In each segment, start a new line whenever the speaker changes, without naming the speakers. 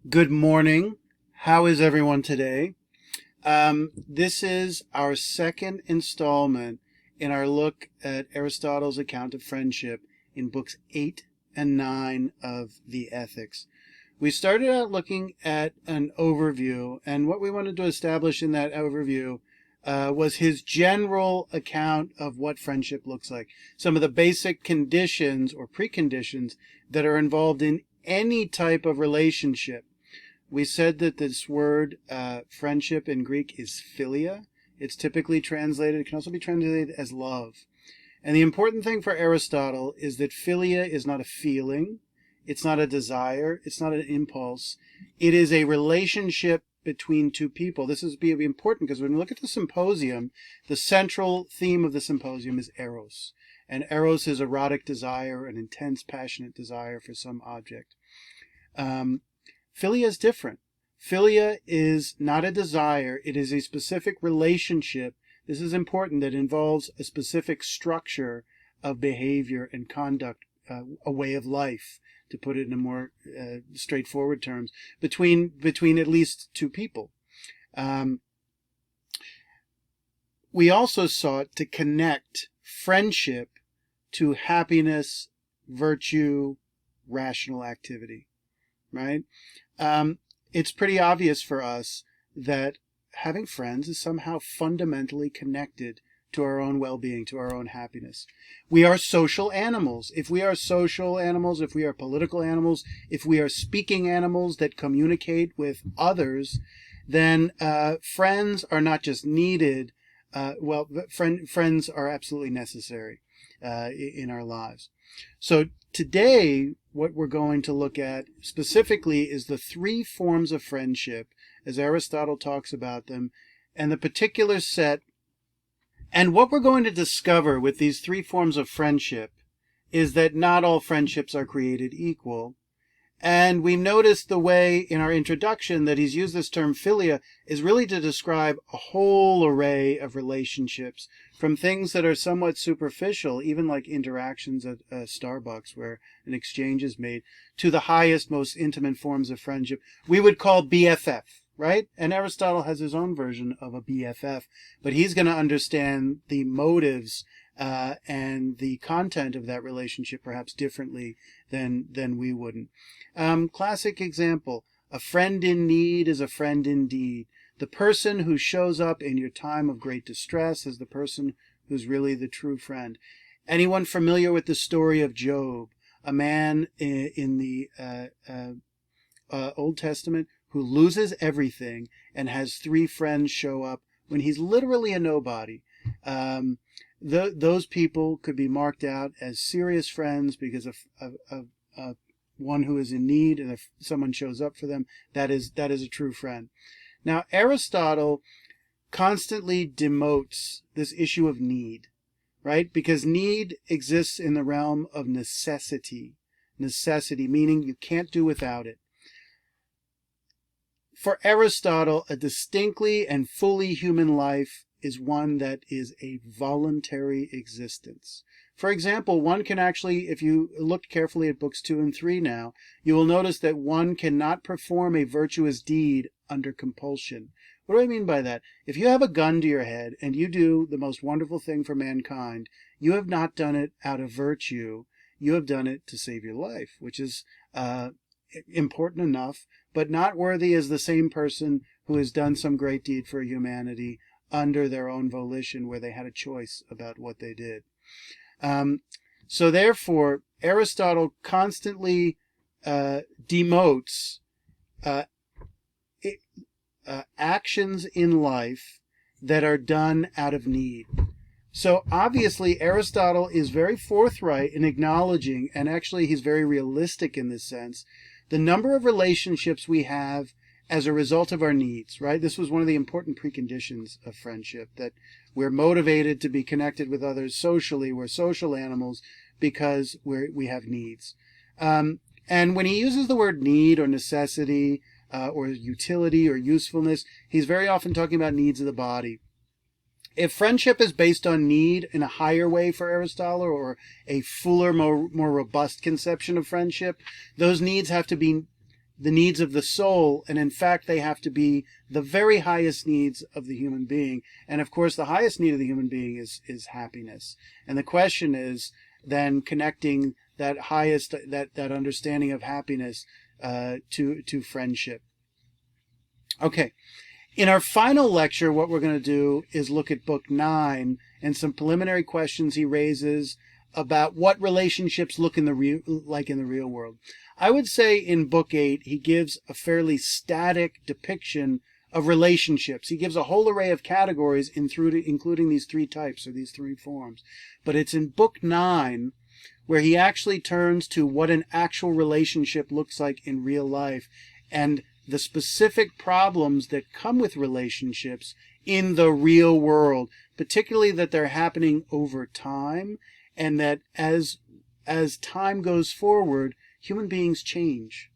Good morning. How is everyone today? This is our second installment in our look at Aristotle's account of friendship in books 8 and 9 of the Ethics. We started out looking at an overview, and what we wanted to establish in that overview was his general account of what friendship looks like. Some of the basic conditions or preconditions that are involved in any type of relationship. We said that this word friendship in Greek is philia. It's typically translated, it can also be translated as love. And the important thing for Aristotle is that philia is not a feeling, it's not a desire, it's not an impulse. It is a relationship between two people. This is important because when we look at the symposium, the central theme of the symposium is eros. And eros is erotic desire, an intense, passionate desire for some object. Philia is different. Philia is not a desire. It is a specific relationship. This is important, that involves a specific structure of behavior and conduct, a way of life, to put it in more straightforward terms, between at least two people. We also sought to connect friendship to happiness, virtue, rational activity, right? It's pretty obvious for us that having friends is somehow fundamentally connected to our own well-being, to our own happiness. We are social animals. If we are social animals, if we are political animals, if we are speaking animals that communicate with others, then friends are not just needed, friends are absolutely necessary in our lives. So today, what we're going to look at specifically is the three forms of friendship, as Aristotle talks about them, and the particular set. And what we're going to discover with these three forms of friendship is that not all friendships are created equal. And we noticed the way in our introduction that he's used this term philia is really to describe a whole array of relationships, from things that are somewhat superficial, even like interactions at Starbucks where an exchange is made, to the highest, most intimate forms of friendship we would call BFF, right? And Aristotle has his own version of a BFF, but he's going to understand the motives and the content of that relationship perhaps differently than we wouldn't. Classic example, a friend in need is a friend indeed. The person who shows up in your time of great distress is the person who's really the true friend. Anyone familiar with the story of Job, a man in the Old Testament who loses everything and has three friends show up when he's literally a nobody? Those people could be marked out as serious friends because of one who is in need, and if someone shows up for them, that is a true friend. Now, Aristotle constantly demotes this issue of need, right? Because need exists in the realm of necessity. Necessity, meaning you can't do without it. For Aristotle, a distinctly and fully human life is one that is a voluntary existence. For example, one can actually, if you look carefully at books 2 and 3 now, you will notice that one cannot perform a virtuous deed under compulsion. What do I mean by that? If you have a gun to your head and you do the most wonderful thing for mankind, you have not done it out of virtue. You have done it to save your life, which is important enough, but not worthy as the same person who has done some great deed for humanity under their own volition, where they had a choice about what they did. So therefore, Aristotle constantly demotes actions in life that are done out of need. So obviously, Aristotle is very forthright in acknowledging, and actually he's very realistic in this sense, the number of relationships we have as a result of our needs, right? This was one of the important preconditions of friendship, that we're motivated to be connected with others socially. We're social animals because we have needs. And when he uses the word need or necessity or utility or usefulness, he's very often talking about needs of the body. If friendship is based on need in a higher way for Aristotle, or a fuller, more robust conception of friendship, those needs have to be the needs of the soul, and in fact they have to be the very highest needs of the human being. And of course the highest need of the human being is happiness. And the question is then connecting that highest, that understanding of happiness to friendship. Okay, in our final lecture, what we're going to do is look at Book 9 and some preliminary questions he raises about what relationships look like in the real world. I would say in Book 8, he gives a fairly static depiction of relationships. He gives a whole array of categories including these three types, or these three forms. But it's in Book 9 where he actually turns to what an actual relationship looks like in real life, and the specific problems that come with relationships in the real world, particularly that they're happening over time, and that as time goes forward, human beings change,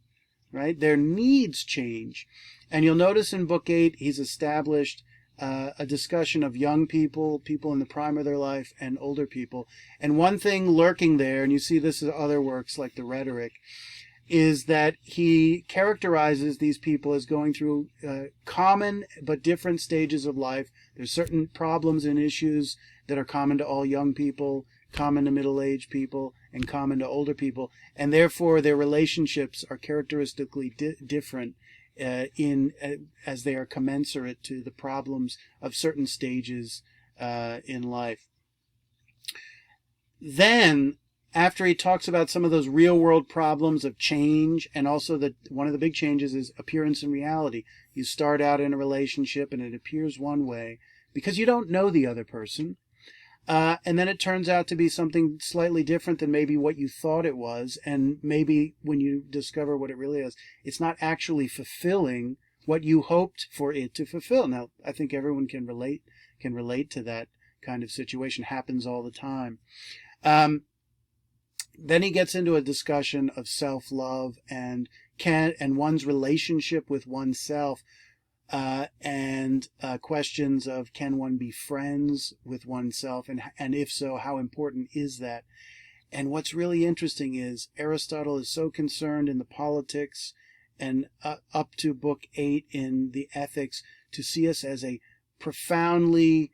right? Their needs change. And you'll notice in Book 8, he's established a discussion of young people, people in the prime of their life, and older people. And one thing lurking there, and you see this in other works like the Rhetoric, is that he characterizes these people as going through common but different stages of life. There's certain problems and issues that are common to all young people, common to middle-aged people, and common to older people, and therefore their relationships are characteristically different as they are commensurate to the problems of certain stages in life. Then, after he talks about some of those real-world problems of change, and also that one of the big changes is appearance and reality. You start out in a relationship and it appears one way because you don't know the other person. And then it turns out to be something slightly different than maybe what you thought it was. And maybe when you discover what it really is, it's not actually fulfilling what you hoped for it to fulfill. Now, I think everyone can relate to that kind of situation. It happens all the time. Then he gets into a discussion of self-love and one's relationship with oneself. And questions of, can one be friends with oneself, and if so, how important is that? And what's really interesting is Aristotle is so concerned in the Politics and up to Book 8 in the Ethics to see us as a profoundly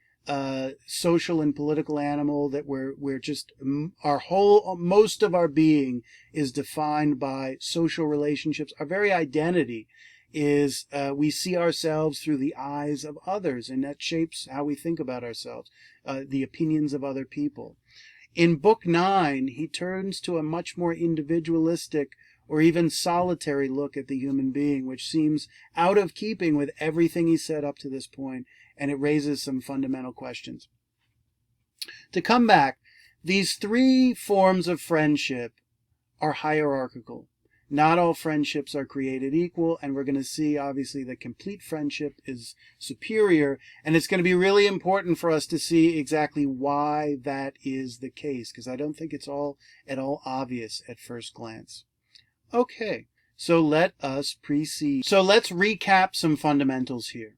social and political animal, that we're just, most of our being is defined by social relationships. Our very identity is we see ourselves through the eyes of others, and that shapes how we think about ourselves, the opinions of other people. In Book 9, he turns to a much more individualistic or even solitary look at the human being, which seems out of keeping with everything he said up to this point, and it raises some fundamental questions. To come back, these three forms of friendship are hierarchical. Not all friendships are created equal, and we're going to see, obviously, that complete friendship is superior, and it's going to be really important for us to see exactly why that is the case, because I don't think it's at all obvious at first glance. Okay, so let us proceed. So let's recap some fundamentals here.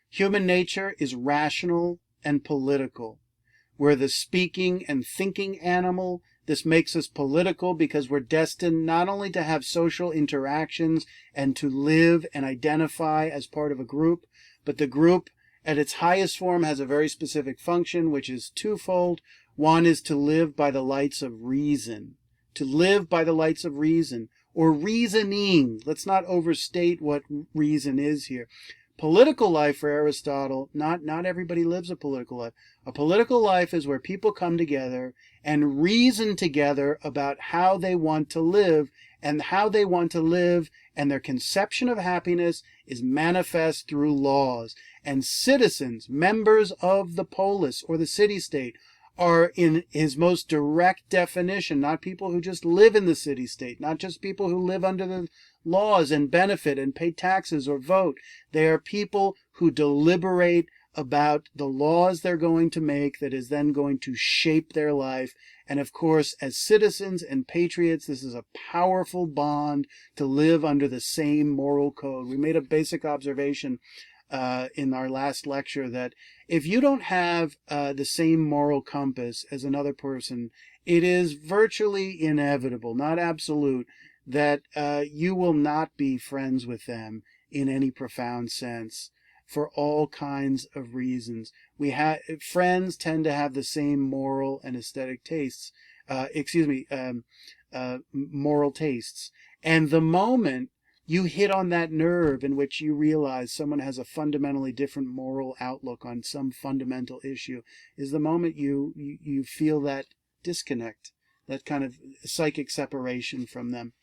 Human nature is rational and political. We're the speaking and thinking animal. This makes us political because we're destined not only to have social interactions and to live and identify as part of a group, but the group at its highest form has a very specific function, which is twofold. One is to live by the lights of reason. To live by the lights of reason, or reasoning. Let's not overstate what reason is here. Political life for Aristotle, not everybody lives a political life. A political life is where people come together and reason together about how they want to live, and how they want to live, and their conception of happiness is manifest through laws. And citizens, members of the polis or the city-state, are in his most direct definition, not people who just live in the city-state, not just people who live under the laws and benefit and pay taxes or vote. They are people who deliberate about the laws they're going to make that is then going to shape their life. And of course, as citizens and patriots, this is a powerful bond to live under the same moral code. We made a basic observation in our last lecture that if you don't have the same moral compass as another person, it is virtually inevitable, not absolute, that you will not be friends with them in any profound sense for all kinds of reasons. Friends tend to have the same moral and aesthetic tastes, moral tastes. And the moment you hit on that nerve in which you realize someone has a fundamentally different moral outlook on some fundamental issue is the moment you feel that disconnect, that kind of psychic separation from them.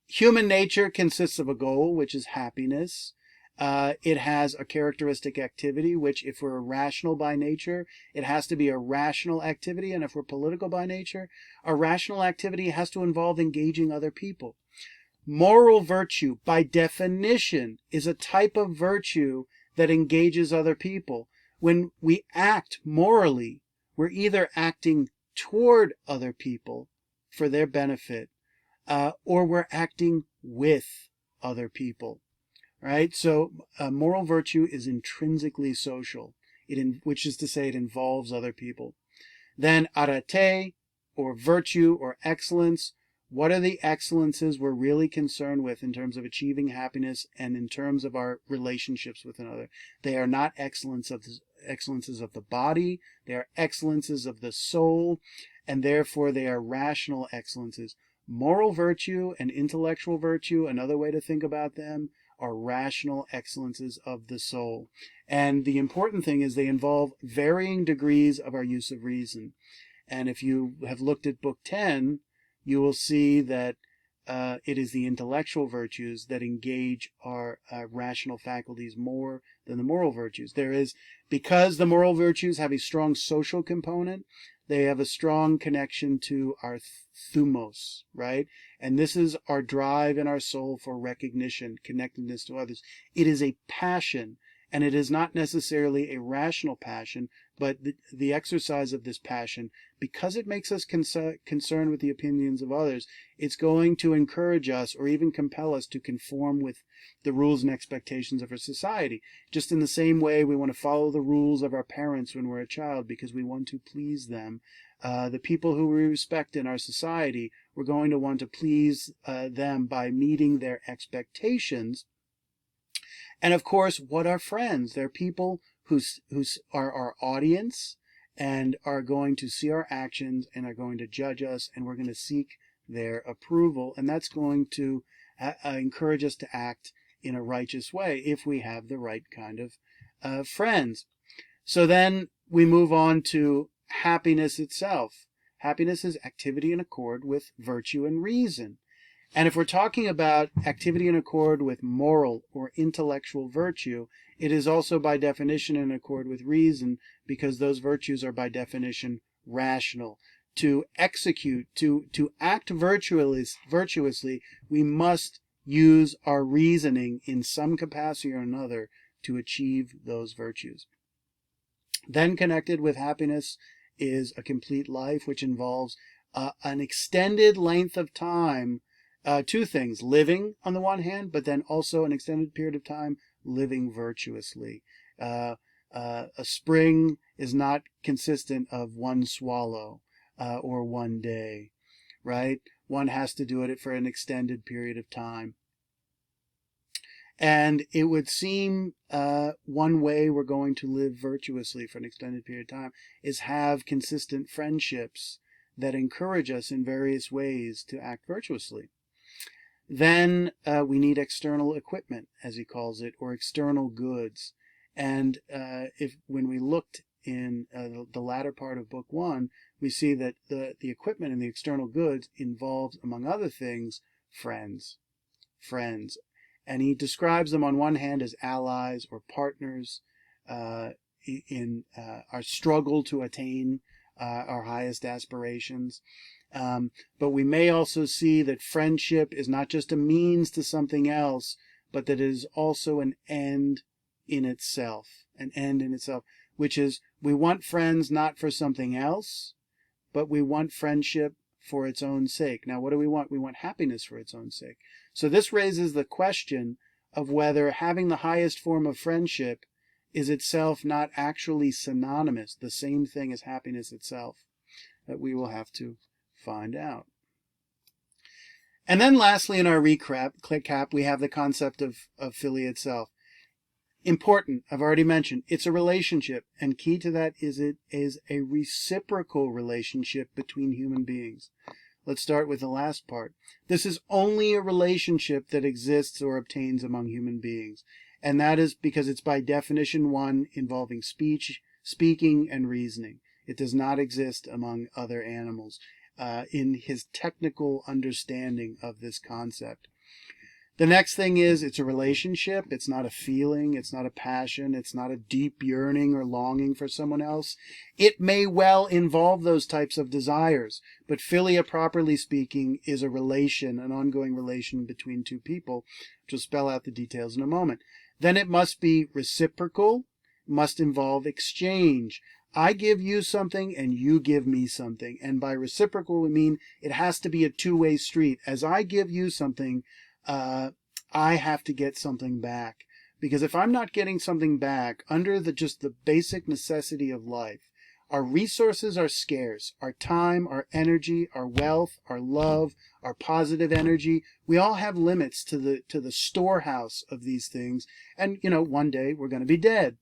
Human nature consists of a goal, which is happiness. It has a characteristic activity, which if we're rational by nature, it has to be a rational activity. And if we're political by nature, a rational activity has to involve engaging other people. Moral virtue, by definition, is a type of virtue that engages other people. When we act morally, we're either acting toward other people for their benefit, or we're acting with other people, right? So moral virtue is intrinsically social, which is to say it involves other people. Then arete, or virtue, or excellence. What are the excellences we're really concerned with in terms of achieving happiness and in terms of our relationships with another? They are not excellences of the body. They are excellences of the soul, and therefore they are rational excellences. Moral virtue and intellectual virtue, another way to think about them, are rational excellences of the soul. And the important thing is they involve varying degrees of our use of reason. And if you have looked at Book 10, you will see that it is the intellectual virtues that engage our rational faculties more than the moral virtues. Because the moral virtues have a strong social component, they have a strong connection to our thumos, right? And this is our drive in our soul for recognition, connectedness to others. It is a passion, and it is not necessarily a rational passion, but the exercise of this passion, because it makes us concerned with the opinions of others, it's going to encourage us or even compel us to conform with the rules and expectations of our society. Just in the same way we want to follow the rules of our parents when we're a child because we want to please them. The people who we respect in our society, we're going to want to please them by meeting their expectations. And of course, what are friends? They're people who are our audience and are going to see our actions and are going to judge us, and we're going to seek their approval. And that's going to encourage us to act in a righteous way if we have the right kind of friends. So then we move on to happiness itself. Happiness is activity in accord with virtue and reason. And if we're talking about activity in accord with moral or intellectual virtue, it is also by definition in accord with reason, because those virtues are by definition rational. To execute, to act virtuously, we must use our reasoning in some capacity or another to achieve those virtues. Then connected with happiness is a complete life, which involves an extended length of time. Two things: living on the one hand, but then also an extended period of time living virtuously. A spring is not consistent of one swallow or one day, right? One has to do it for an extended period of time. And it would seem one way we're going to live virtuously for an extended period of time is have consistent friendships that encourage us in various ways to act virtuously. Then we need external equipment, as he calls it, or external goods. And when we looked in the latter part of Book 1, we see that the equipment and the external goods involves, among other things, friends. And he describes them on one hand as allies or partners in our struggle to attain our highest aspirations. But we may also see that friendship is not just a means to something else, but that it is also an end in itself, which is we want friends not for something else, but we want friendship for its own sake. Now, what do we want? We want happiness for its own sake. So this raises the question of whether having the highest form of friendship is itself not actually synonymous, the same thing as happiness itself, that we will have to find out. And then lastly, in our recap, we have the concept of philia itself. Important, I've already mentioned, it's a relationship, and key to that is it is a reciprocal relationship between human beings. Let's start with the last part. This is only a relationship that exists or obtains among human beings, and that is because it's by definition one involving speaking, and reasoning. It does not exist among other animals in his technical understanding of this concept. The next thing is it's a relationship. It's not a feeling. It's not a passion. It's not a deep yearning or longing for someone else. It may well involve those types of desires, but philia, properly speaking, is a relation, an ongoing relation between two people, which will spell out the details in a moment. Then it must be reciprocal, must involve exchange. I give you something and you give me something. And by reciprocal, we mean it has to be a two-way street. As I give you something, I have to get something back. Because if I'm not getting something back under just the basic necessity of life, our resources are scarce. Our time, our energy, our wealth, our love, our positive energy. We all have limits to the storehouse of these things. And, one day we're going to be dead.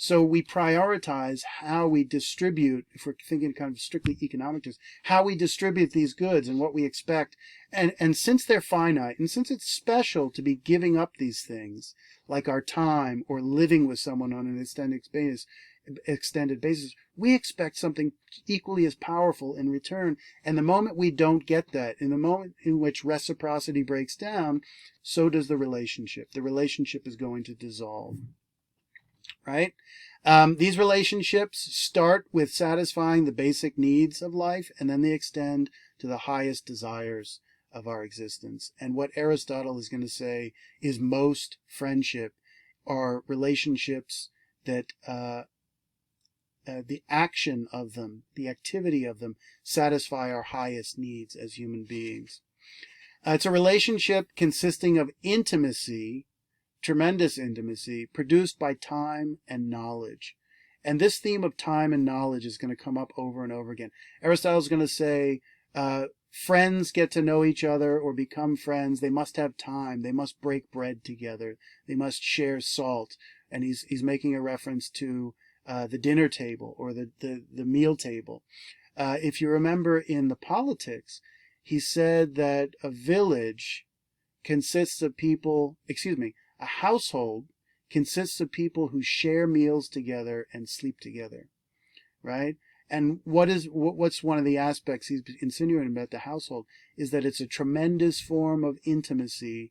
So we prioritize how we distribute, if we're thinking kind of strictly economic terms, how we distribute these goods and what we expect. And since they're finite, and since it's special to be giving up these things, like our time or living with someone on an extended basis, we expect something equally as powerful in return. And the moment we don't get that, in the moment in which reciprocity breaks down, so does the relationship. The relationship is going to dissolve. Right? These relationships start with satisfying the basic needs of life, and then they extend to the highest desires of our existence. And what Aristotle is going to say is most friendship are relationships that the action of them, the activity of them, satisfy our highest needs as human beings. It's a relationship consisting of intimacy, tremendous intimacy, produced by time and knowledge. And this theme of time and knowledge is going to come up over and over again. Aristotle is going to say, friends get to know each other or become friends. They must have time. They must break bread together. They must share salt. And he's making a reference to the dinner table or the meal table. If you remember in the Politics, he said that a village consists of people, a household consists of people who share meals together and sleep together, right? And what's one of the aspects he's insinuating about the household is that it's a tremendous form of intimacy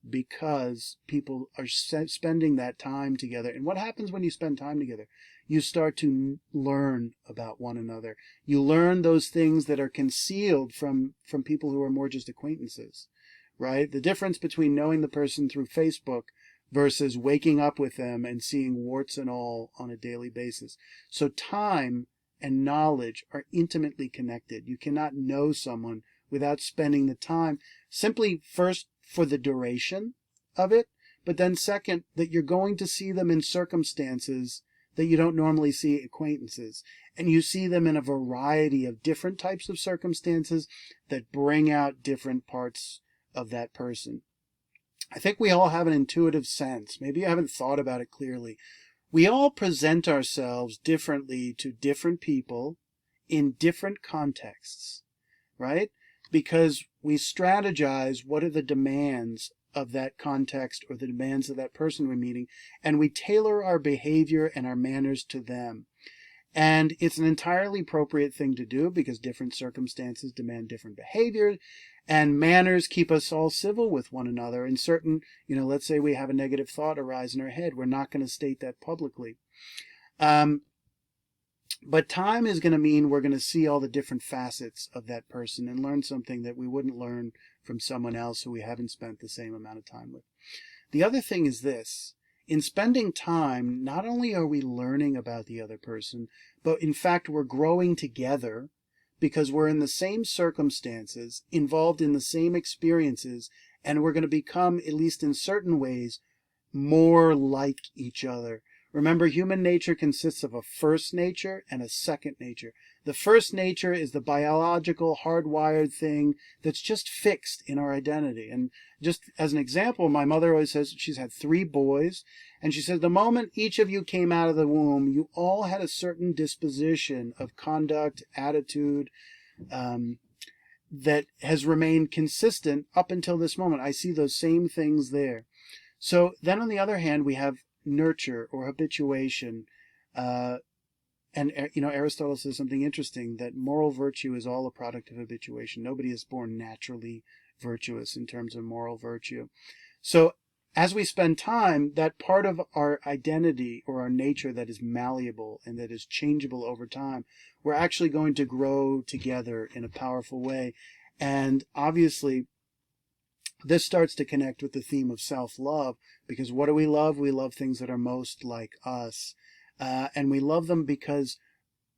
because people are spending that time together. And what happens when you spend time together? You start to learn about one another. You learn those things that are concealed from people who are more just acquaintances. Right? The difference between knowing the person through Facebook versus waking up with them and seeing warts and all on a daily basis. So time and knowledge are intimately connected. You cannot know someone without spending the time, simply first for the duration of it, but then second, that you're going to see them in circumstances that you don't normally see acquaintances. And you see them in a variety of different types of circumstances that bring out different parts of that person. I think we all have an intuitive sense. Maybe you haven't thought about it clearly. We all present ourselves differently to different people in different contexts, right? Because we strategize what are the demands of that context or the demands of that person we're meeting, and we tailor our behavior and our manners to them. And it's an entirely appropriate thing to do because different circumstances demand different behavior, and manners keep us all civil with one another. In certain, let's say we have a negative thought arise in our head, we're not going to state that publicly. But time is going to mean we're going to see all the different facets of that person and learn something that we wouldn't learn from someone else who we haven't spent the same amount of time with. The other thing is this. In spending time, not only are we learning about the other person, but in fact we're growing together because we're in the same circumstances, involved in the same experiences, and we're going to become, at least in certain ways, more like each other, Remember, human nature consists of a first nature and a second nature. The first nature is the biological, hardwired thing that's just fixed in our identity. And just as an example, my mother always says she's had 3 boys, and she says the moment each of you came out of the womb, you all had a certain disposition of conduct, attitude, that has remained consistent up until this moment. I see those same things there. So then on the other hand, we have nurture or habituation. And Aristotle says something interesting, that moral virtue is all a product of habituation. Nobody is born naturally virtuous in terms of moral virtue. So as we spend time, that part of our identity or our nature that is malleable and that is changeable over time, we're actually going to grow together in a powerful way. And obviously, this starts to connect with the theme of self-love, because what do we love? We love things that are most like us. And we love them because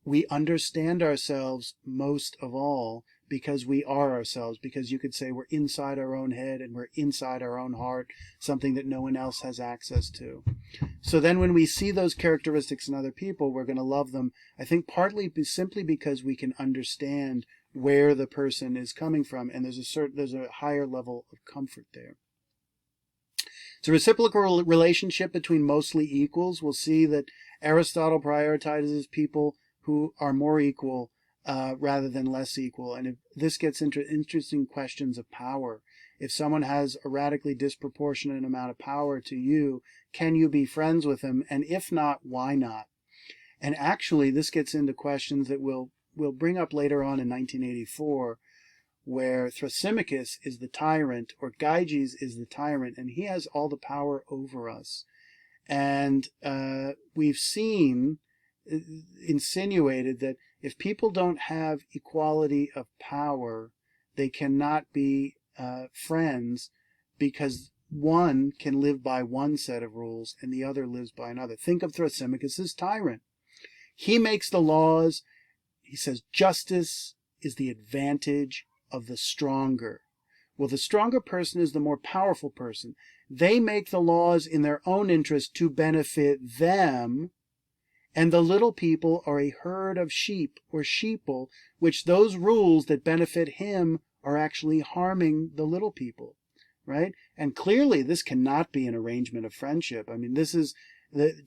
we understand ourselves most of all, because we are ourselves, because you could say we're inside our own head and we're inside our own heart, something that no one else has access to. So then when we see those characteristics in other people, we're going to love them, I think partly simply because we can understand where the person is coming from, and there's a higher level of comfort there. It's a reciprocal relationship between mostly equals. We'll see that Aristotle prioritizes people who are more equal rather than less equal. And if this gets into interesting questions of power. If someone has a radically disproportionate amount of power to you, can you be friends with them? And if not, why not? And actually, this gets into questions that we'll bring up later on in 1984, where Thrasymachus is the tyrant, or Gyges is the tyrant, and he has all the power over us. And we've seen, insinuated, that if people don't have equality of power, they cannot be friends, because one can live by one set of rules and the other lives by another. Think of Thrasymachus as tyrant. He makes the laws. He says justice is the advantage of the stronger. Well, the stronger person is the more powerful person. They make the laws in their own interest to benefit them, and the little people are a herd of sheep or sheeple, which those rules that benefit him are actually harming the little people, right? And clearly this cannot be an arrangement of friendship. I mean, this is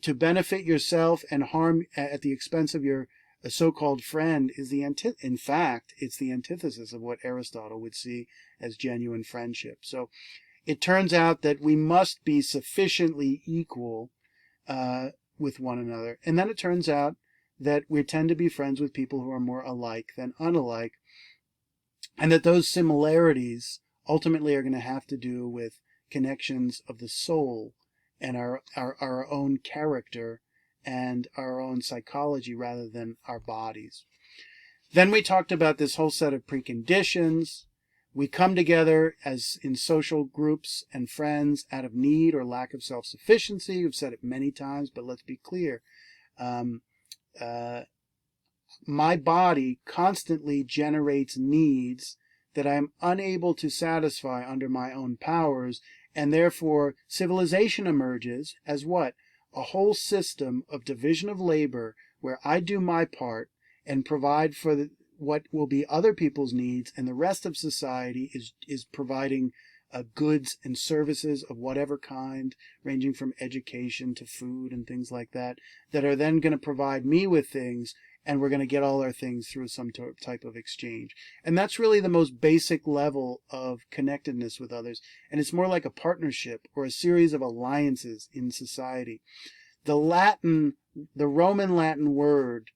to benefit yourself and harm at the expense of your so-called friend is in fact, it's the antithesis of what Aristotle would see as genuine friendship. So it turns out that we must be sufficiently equal with one another. And then it turns out that we tend to be friends with people who are more alike than unalike, and that those similarities ultimately are going to have to do with connections of the soul and our own character and our own psychology rather than our bodies. Then we talked about this whole set of preconditions. We come together as in social groups and friends out of need or lack of self-sufficiency. We've said it many times, but let's be clear. My body constantly generates needs that I'm unable to satisfy under my own powers, and therefore civilization emerges as what? A whole system of division of labor where I do my part and provide for what will be other people's needs, and the rest of society is providing goods and services of whatever kind, ranging from education to food and things like that, that are then going to provide me with things, and we're going to get all our things through some type of exchange. And that's really the most basic level of connectedness with others, and it's more like a partnership or a series of alliances in society. The Roman Latin word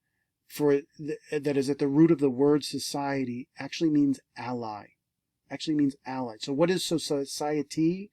that is at the root of the word society actually means ally. So what is society?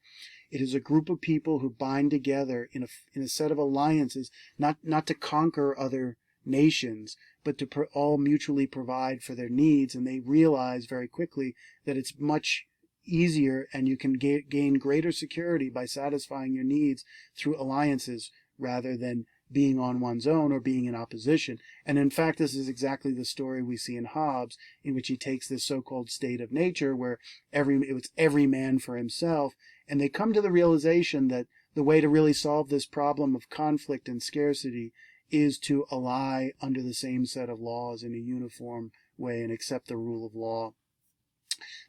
It is a group of people who bind together in a set of alliances, not to conquer other nations, but to all mutually provide for their needs. And they realize very quickly that it's much easier, and you can gain greater security by satisfying your needs through alliances rather than being on one's own or being in opposition. And in fact, this is exactly the story we see in Hobbes, in which he takes this so-called state of nature where it's every man for himself, and they come to the realization that the way to really solve this problem of conflict and scarcity is to ally under the same set of laws in a uniform way and accept the rule of law.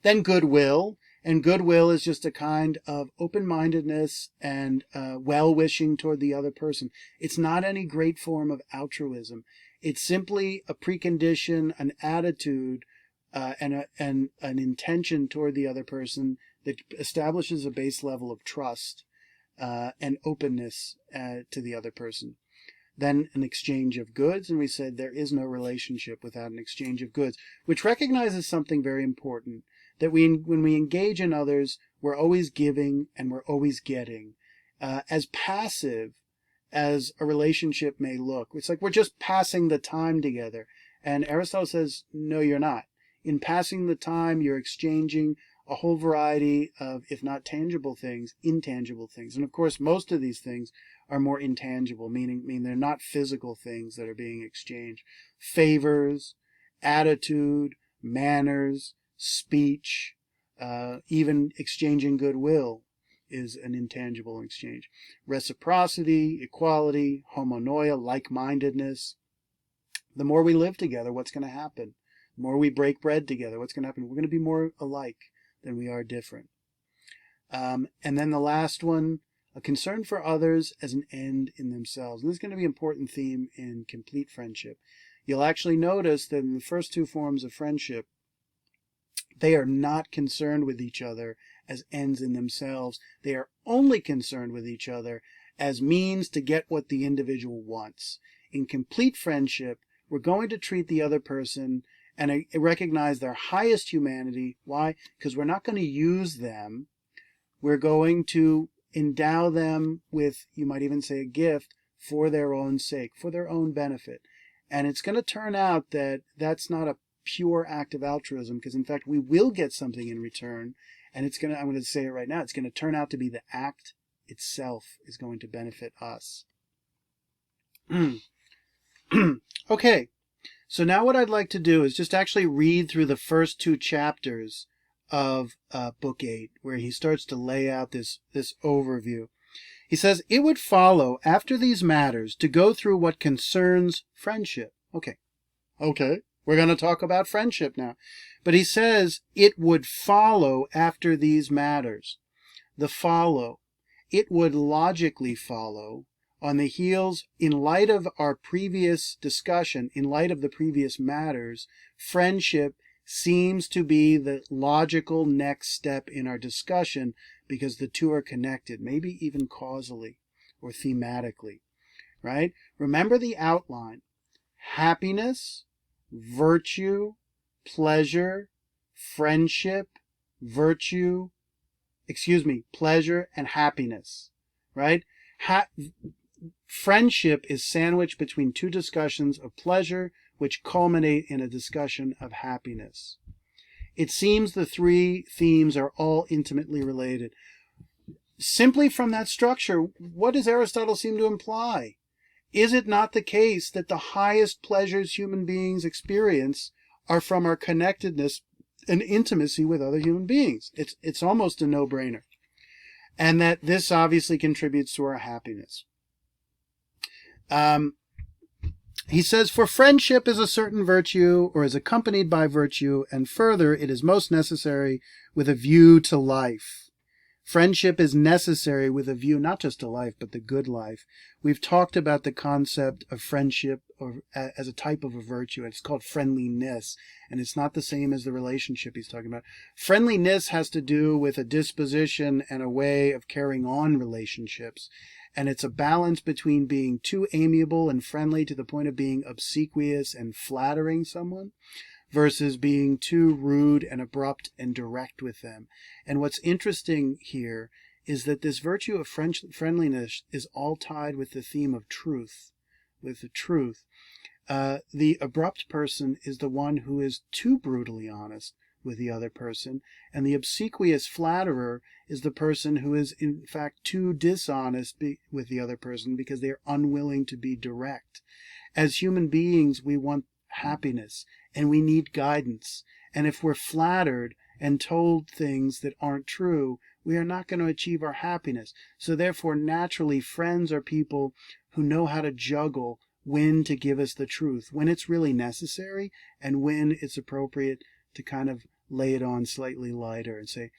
Then goodwill. And goodwill is just a kind of open-mindedness and well-wishing toward the other person. It's not any great form of altruism. It's simply a precondition, an attitude, and an intention toward the other person that establishes a base level of trust and openness to the other person. Then an exchange of goods, and we said there is no relationship without an exchange of goods, which recognizes something very important, that when we engage in others, we're always giving and we're always getting. As passive as a relationship may look, it's like we're just passing the time together. And Aristotle says, no, you're not. In passing the time, you're exchanging a whole variety of, if not tangible things, intangible things. And of course, most of these things are more intangible, meaning they're not physical things that are being exchanged. Favors, attitude, manners, speech, even exchanging goodwill is an intangible exchange. Reciprocity, equality, homonoia, like-mindedness. The more we live together, what's going to happen? The more we break bread together, what's going to happen? We're going to be more alike than we are different. And then the last one, a concern for others as an end in themselves. And this is going to be an important theme in complete friendship. You'll actually notice that in the first two forms of friendship, they are not concerned with each other as ends in themselves. They are only concerned with each other as means to get what the individual wants. In complete friendship, we're going to treat the other person and recognize their highest humanity. Why? Because we're not going to use them. We're going to endow them with, you might even say, a gift for their own sake, for their own benefit. And it's going to turn out that that's not a pure act of altruism, because in fact we will get something in return, and I'm going to say it right now, it's going to turn out to be the act itself is going to benefit us. Okay, so now what I'd like to do is just actually read through the first two chapters of Book 8, where he starts to lay out this overview. He says, it would follow after these matters to go through what concerns friendship. Okay, we're going to talk about friendship now. But he says, it would follow after these matters. The follow. It would logically follow on the heels, in light of our previous discussion, in light of the previous matters, friendship seems to be the logical next step in our discussion because the two are connected, maybe even causally or thematically, right? Remember the outline. Happiness, virtue, pleasure, friendship, pleasure, and happiness, right? Friendship is sandwiched between two discussions of pleasure, which culminate in a discussion of happiness. It seems the three themes are all intimately related. Simply from that structure, what does Aristotle seem to imply? Is it not the case that the highest pleasures human beings experience are from our connectedness and intimacy with other human beings? It's almost a no-brainer. And that this obviously contributes to our happiness. He says, for friendship is a certain virtue, or is accompanied by virtue, and further, it is most necessary with a view to life. Friendship is necessary with a view not just to life, but the good life. We've talked about the concept of friendship as a type of a virtue. It's called friendliness, and it's not the same as the relationship he's talking about. Friendliness has to do with a disposition and a way of carrying on relationships. And it's a balance between being too amiable and friendly to the point of being obsequious and flattering someone versus being too rude and abrupt and direct with them. And what's interesting here is that this virtue of friendliness is all tied with the theme of truth, with the truth. The abrupt person is the one who is too brutally honest with the other person, and the obsequious flatterer is the person who is in fact too dishonest with the other person because they are unwilling to be direct. As human beings, we want happiness and we need guidance, and if we're flattered and told things that aren't true, we are not going to achieve our happiness. So therefore, naturally, friends are people who know how to juggle when to give us the truth, when it's really necessary, and when it's appropriate to kind of lay it on slightly lighter and say,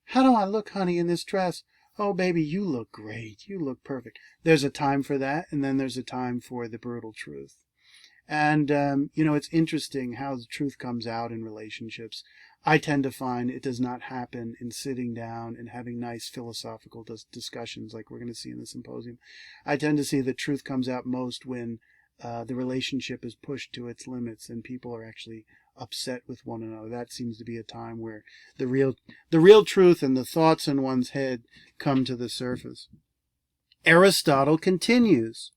how do I look, honey, in this dress? Oh, baby, you look great. You look perfect. There's a time for that, and then there's a time for the brutal truth. And, it's interesting how the truth comes out in relationships. I tend to find it does not happen in sitting down and having nice philosophical discussions like we're going to see in the symposium. I tend to see the truth comes out most when the relationship is pushed to its limits and people are actually upset with one another. That seems to be a time where the real truth and the thoughts in one's head come to the surface. Aristotle continues.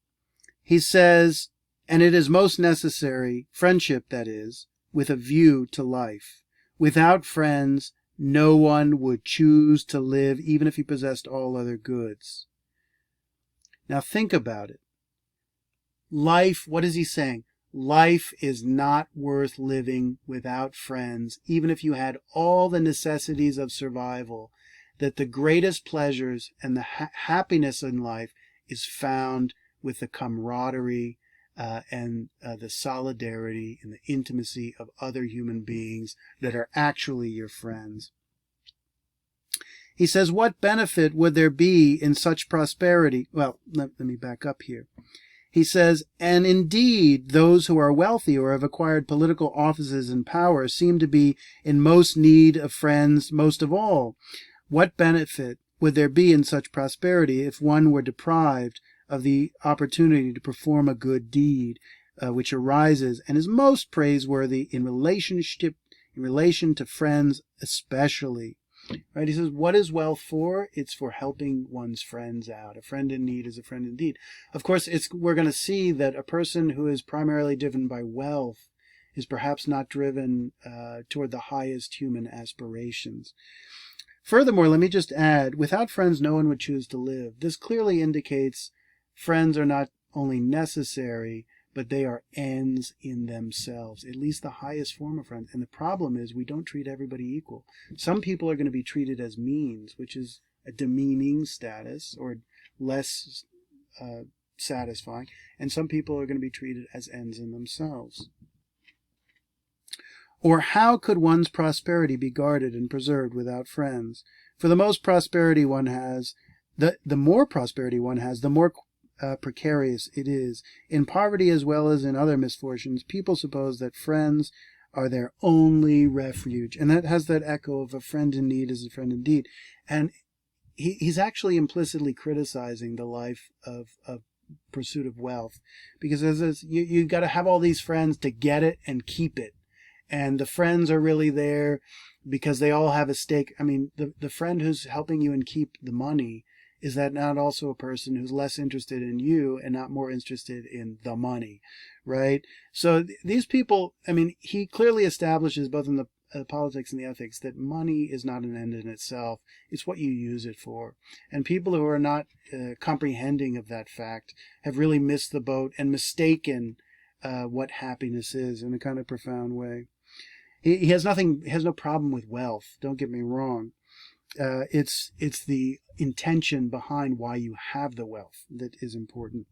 He says, and it is most necessary, friendship that is, with a view to life. Without friends, no one would choose to live even if he possessed all other goods. Now think about it. Life, what is he saying? Life is not worth living without friends, even if you had all the necessities of survival. That the greatest pleasures and the happiness in life is found with the camaraderie and the solidarity and the intimacy of other human beings that are actually your friends. He says, what benefit would there be in such prosperity? Well, let me back up here. He says, and indeed, those who are wealthy or have acquired political offices and power seem to be in most need of friends most of all. What benefit would there be in such prosperity if one were deprived of the opportunity to perform a good deed, which arises and is most praiseworthy in relation to friends especially? Right? He says, what is wealth for? It's for helping one's friends out. A friend in need is a friend indeed. Of course, we're going to see that a person who is primarily driven by wealth is perhaps not driven toward the highest human aspirations. Furthermore, let me just add, without friends, no one would choose to live. This clearly indicates friends are not only necessary, but they are ends in themselves, at least the highest form of friends. And the problem is we don't treat everybody equal. Some people are going to be treated as means, which is a demeaning status or less satisfying. And some people are going to be treated as ends in themselves. Or how could one's prosperity be guarded and preserved without friends? For the most prosperity one has, the more prosperity one has, the more precarious it is. In poverty as well as in other misfortunes, people suppose that friends are their only refuge. And that has that echo of a friend in need is a friend indeed. And he's actually implicitly criticizing the life of pursuit of wealth. Because as you got to have all these friends to get it and keep it. And the friends are really there because they all have a stake. I mean, the friend who's helping you and keep the money, is that not also a person who's less interested in you and not more interested in the money, right? So these people, I mean, he clearly establishes both in the politics and the ethics that money is not an end in itself. It's what you use it for. And people who are not comprehending of that fact have really missed the boat and mistaken what happiness is in a kind of profound way. He has no problem with wealth. Don't get me wrong. It's the intention behind why you have the wealth that is important.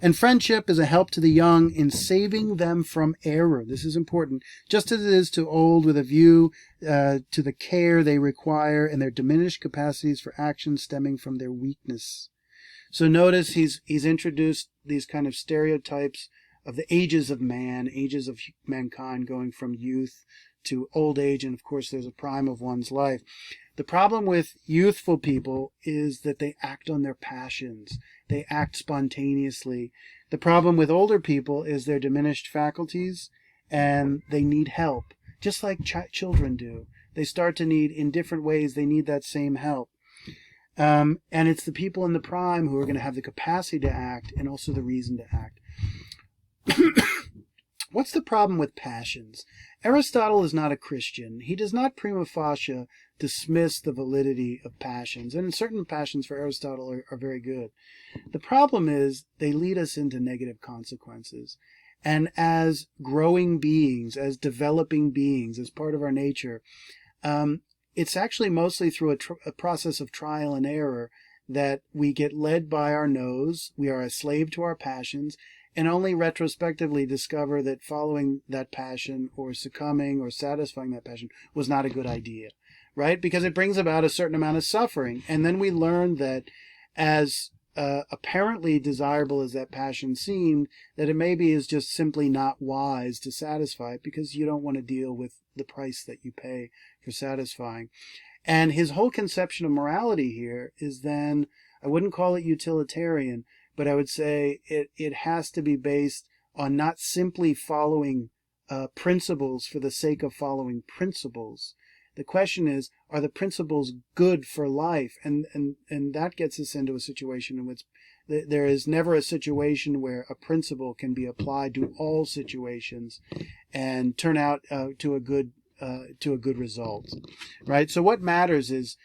And friendship is a help to the young in saving them from error. This is important, just as it is to old with a view to the care they require and their diminished capacities for action stemming from their weakness. So notice he's introduced these kind of stereotypes of the ages of man, ages of mankind, going from youth to old age, and of course there's a prime of one's life. The problem with youthful people is that they act on their passions. They act spontaneously. The problem with older people is their diminished faculties, and they need help, just like children do. They start to need, in different ways, they need that same help. And it's the people in the prime who are going to have the capacity to act and also the reason to act. What's the problem with passions? Aristotle is not a Christian. He does not prima facie dismiss the validity of passions, and certain passions for Aristotle are very good. The problem is they lead us into negative consequences. And as growing beings, as developing beings, as part of our nature, it's actually mostly through a process of trial and error that we get led by our nose, we are a slave to our passions, and only retrospectively discover that following that passion or succumbing or satisfying that passion was not a good idea, right? Because it brings about a certain amount of suffering. And then we learn that as apparently desirable as that passion seemed, that it maybe is just simply not wise to satisfy it because you don't want to deal with the price that you pay for satisfying. And his whole conception of morality here is then, I wouldn't call it utilitarian, but I would say it has to be based on not simply following principles for the sake of following principles. The question is, are the principles good for life? And that gets us into a situation in which there is never a situation where a principle can be applied to all situations and turn out to a good result, right? So what matters is,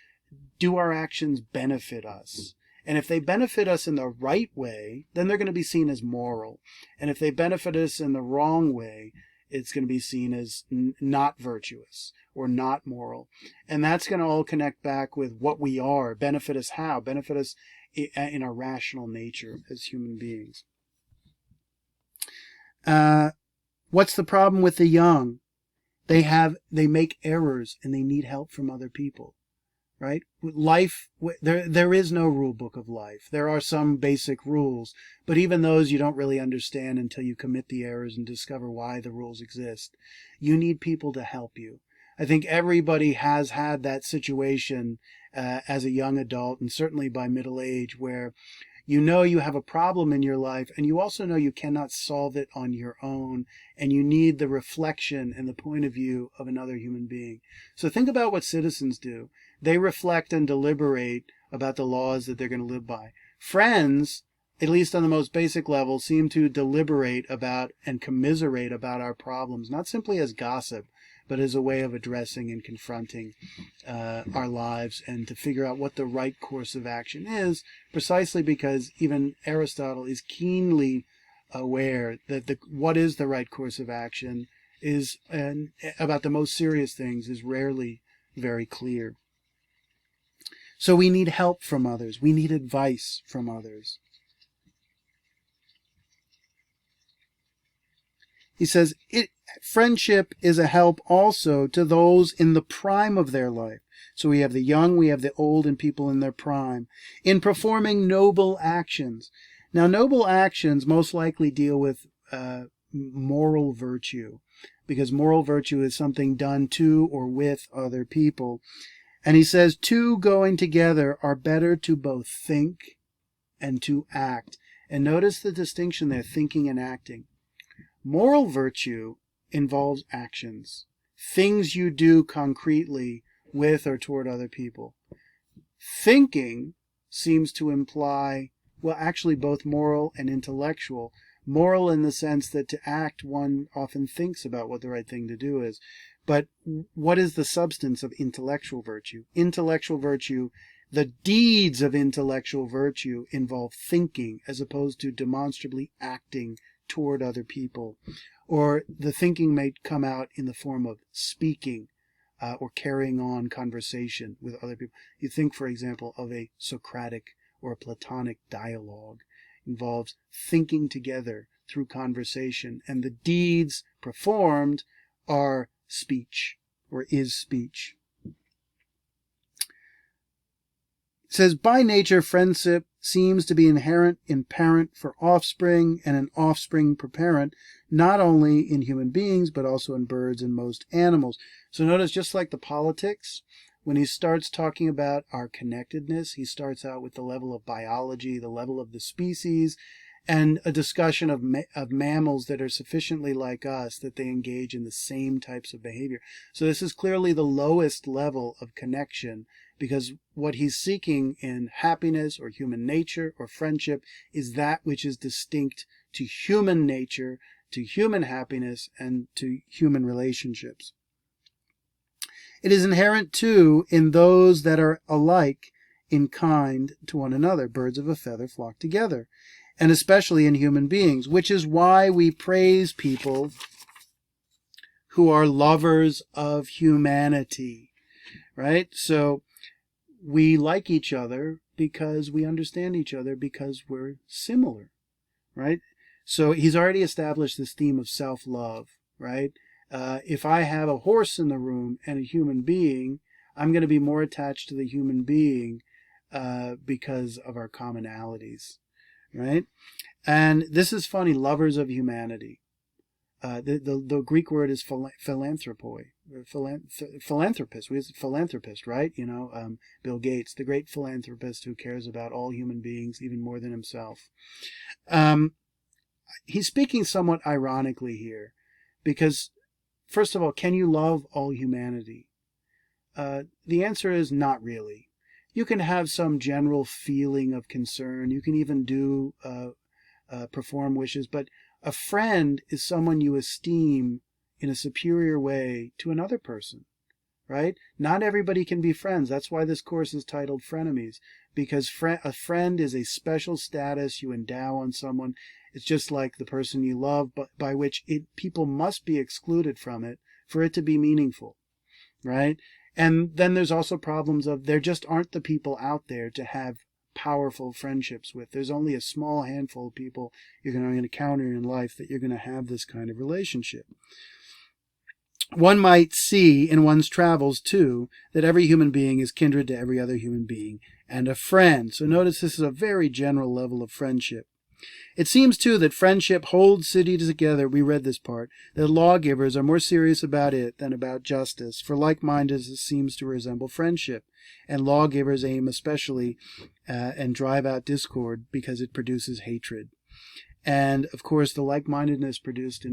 do our actions benefit us? And if they benefit us in the right way, then they're going to be seen as moral. And if they benefit us in the wrong way, it's going to be seen as not virtuous or not moral. And that's going to all connect back with what we are. Benefit us how? Benefit us in our rational nature as human beings. What's the problem with the young? They make errors and they need help from other people. Right? Life, there is no rule book of life. There are some basic rules, but even those you don't really understand until you commit the errors and discover why the rules exist. You need people to help you. I think everybody has had that situation as a young adult, and certainly by middle age, where you know you have a problem in your life, and you also know you cannot solve it on your own, and you need the reflection and the point of view of another human being. So think about what citizens do. They reflect and deliberate about the laws that they're going to live by. Friends, at least on the most basic level, seem to deliberate about and commiserate about our problems, not simply as gossip, but as a way of addressing and confronting our lives and to figure out what the right course of action is, precisely because even Aristotle is keenly aware that what is the right course of action is, and about the most serious things, is rarely very clear. So we need help from others. We need advice from others. He says, friendship is a help also to those in the prime of their life. So we have the young, we have the old, and people in their prime, in performing noble actions. Now, noble actions most likely deal with moral virtue, because moral virtue is something done to or with other people. And he says, two going together are better to both think and to act. And notice the distinction there, thinking and acting. Moral virtue involves actions, things you do concretely with or toward other people. Thinking seems to imply, well, actually both moral and intellectual. Moral in the sense that to act, one often thinks about what the right thing to do is. But what is the substance of intellectual virtue? Intellectual virtue, the deeds of intellectual virtue involve thinking as opposed to demonstrably acting toward other people. Or the thinking may come out in the form of speaking or carrying on conversation with other people. You think, for example, of a Socratic or a Platonic dialogue. It involves thinking together through conversation, and the deeds performed are speech, or is speech. It says, by nature, friendship seems to be inherent in parent for offspring, and in offspring per parent, not only in human beings, but also in birds and most animals. So notice, just like the politics, when he starts talking about our connectedness, he starts out with the level of biology, the level of the species, and a discussion of mammals that are sufficiently like us that they engage in the same types of behavior. So this is clearly the lowest level of connection, because what he's seeking in happiness or human nature or friendship is that which is distinct to human nature, to human happiness, and to human relationships. It is inherent, too, in those that are alike in kind to one another. Birds of a feather flock together. And especially in human beings, which is why we praise people who are lovers of humanity, right? So we like each other because we understand each other because we're similar, right? So he's already established this theme of self-love, right? If I have a horse in the room and a human being, I'm going to be more attached to the human being because of our commonalities, right? And this is funny, lovers of humanity. The Greek word is philanthropoi, philanthropist. We philanthropist, right? Bill Gates, the great philanthropist who cares about all human beings even more than himself. He's speaking somewhat ironically here, because first of all, can you love all humanity? The answer is not really. You can have some general feeling of concern. You can even do perform wishes, but a friend is someone you esteem in a superior way to another person, right? Not everybody can be friends. That's why this course is titled Frenemies, because a friend is a special status you endow on someone. It's just like the person you love, but by which people must be excluded from it for it to be meaningful, right? And then there's also problems of there just aren't the people out there to have powerful friendships with. There's only a small handful of people you're going to encounter in life that you're going to have this kind of relationship. One might see in one's travels, too, that every human being is kindred to every other human being and a friend. So notice this is a very general level of friendship. It seems, too, that friendship holds cities together. We read this part. That lawgivers are more serious about it than about justice, for like-mindedness seems to resemble friendship, and lawgivers aim especially and drive out discord because it produces hatred. And, of course, the like-mindedness produced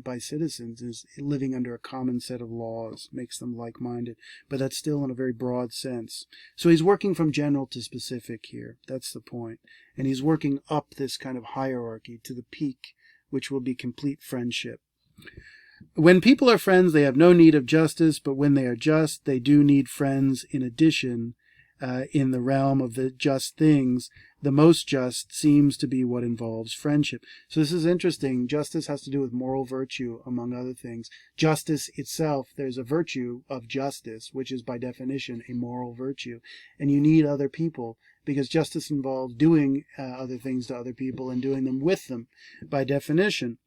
by citizens is living under a common set of laws, makes them like-minded, but that's still in a very broad sense. So he's working from general to specific here. That's the point. And he's working up this kind of hierarchy to the peak, which will be complete friendship. When people are friends, they have no need of justice, but when they are just, they do need friends in addition. In the realm of the just things, the most just seems to be what involves friendship. So this is interesting. Justice has to do with moral virtue, among other things. Justice itself, there's a virtue of justice, which is by definition a moral virtue. And you need other people, because justice involves doing other things to other people and doing them with them, by definition.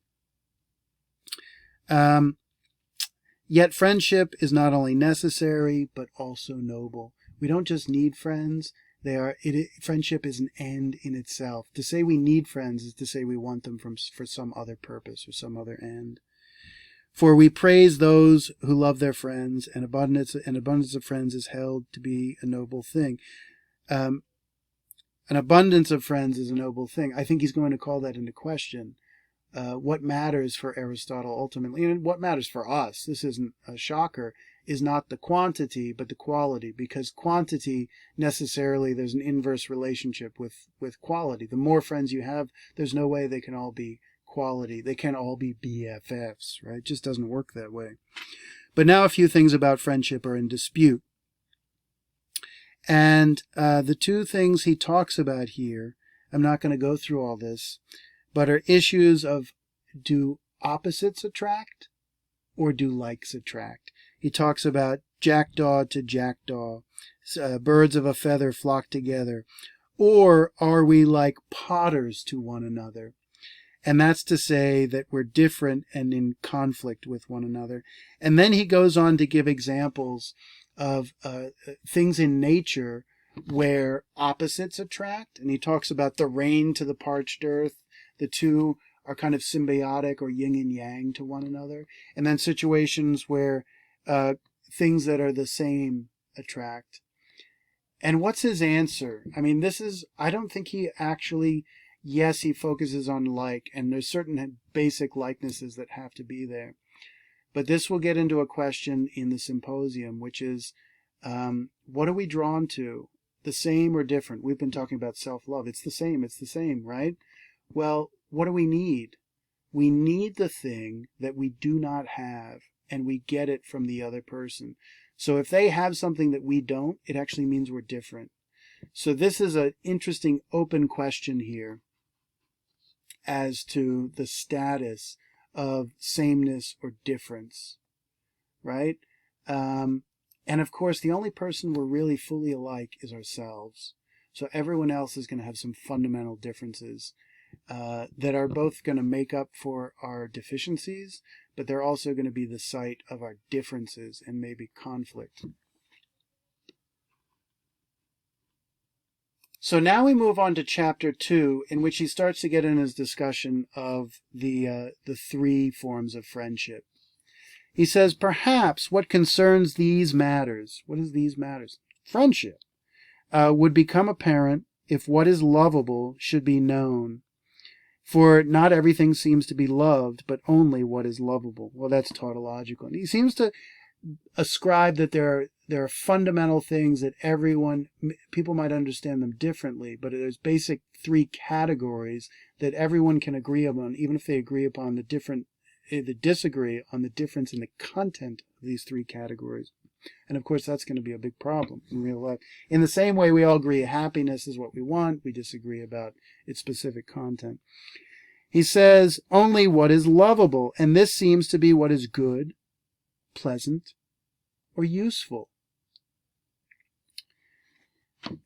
Yet friendship is not only necessary, but also noble. We don't just need friends. Friendship is an end in itself. To say we need friends is to say we want them for some other purpose or some other end. For we praise those who love their friends, and abundance of friends is held to be a noble thing. An abundance of friends is a noble thing. I think he's going to call that into question. What matters for Aristotle ultimately, and what matters for us, this isn't a shocker, is not the quantity, but the quality, because quantity, necessarily, there's an inverse relationship with quality. The more friends you have, there's no way they can all be quality. They can't all be BFFs, right? It just doesn't work that way. But now a few things about friendship are in dispute. And the two things he talks about here, I'm not going to go through all this, but are issues of, do opposites attract or do likes attract? He talks about jackdaw to jackdaw, birds of a feather flock together, or are we like potters to one another? And that's to say that we're different and in conflict with one another. And then he goes on to give examples of things in nature where opposites attract. And he talks about the rain to the parched earth. The two are kind of symbiotic or yin and yang to one another. And then situations where things that are the same attract. And what's his answer? I mean, I don't think he actually, yes, he focuses on like, and there's certain basic likenesses that have to be there. But this will get into a question in the symposium, which is, what are we drawn to? The same or different? We've been talking about self-love. It's the same, right? Well, what do we need? We need the thing that we do not have, and we get it from the other person. So if they have something that we don't, it actually means we're different. So this is an interesting open question here as to the status of sameness or difference, right? And of course, the only person we're really fully alike is ourselves. So everyone else is going to have some fundamental differences that are both going to make up for our deficiencies, but they're also going to be the site of our differences and maybe conflict. So now we move on to chapter 2, in which he starts to get in his discussion of the three forms of friendship. He says, perhaps what concerns these matters, what is these matters? Friendship, would become apparent if what is lovable should be known. For not everything seems to be loved, but only what is lovable. Well, that's tautological. And he seems to ascribe that there are fundamental things that people might understand them differently, but there's basic three categories that everyone can agree upon, even if they agree upon they disagree on the difference in the content of these three categories. And of course, that's going to be a big problem in real life. In the same way, we all agree happiness is what we want. We disagree about its specific content. He says only what is lovable, and this seems to be what is good, pleasant, or useful.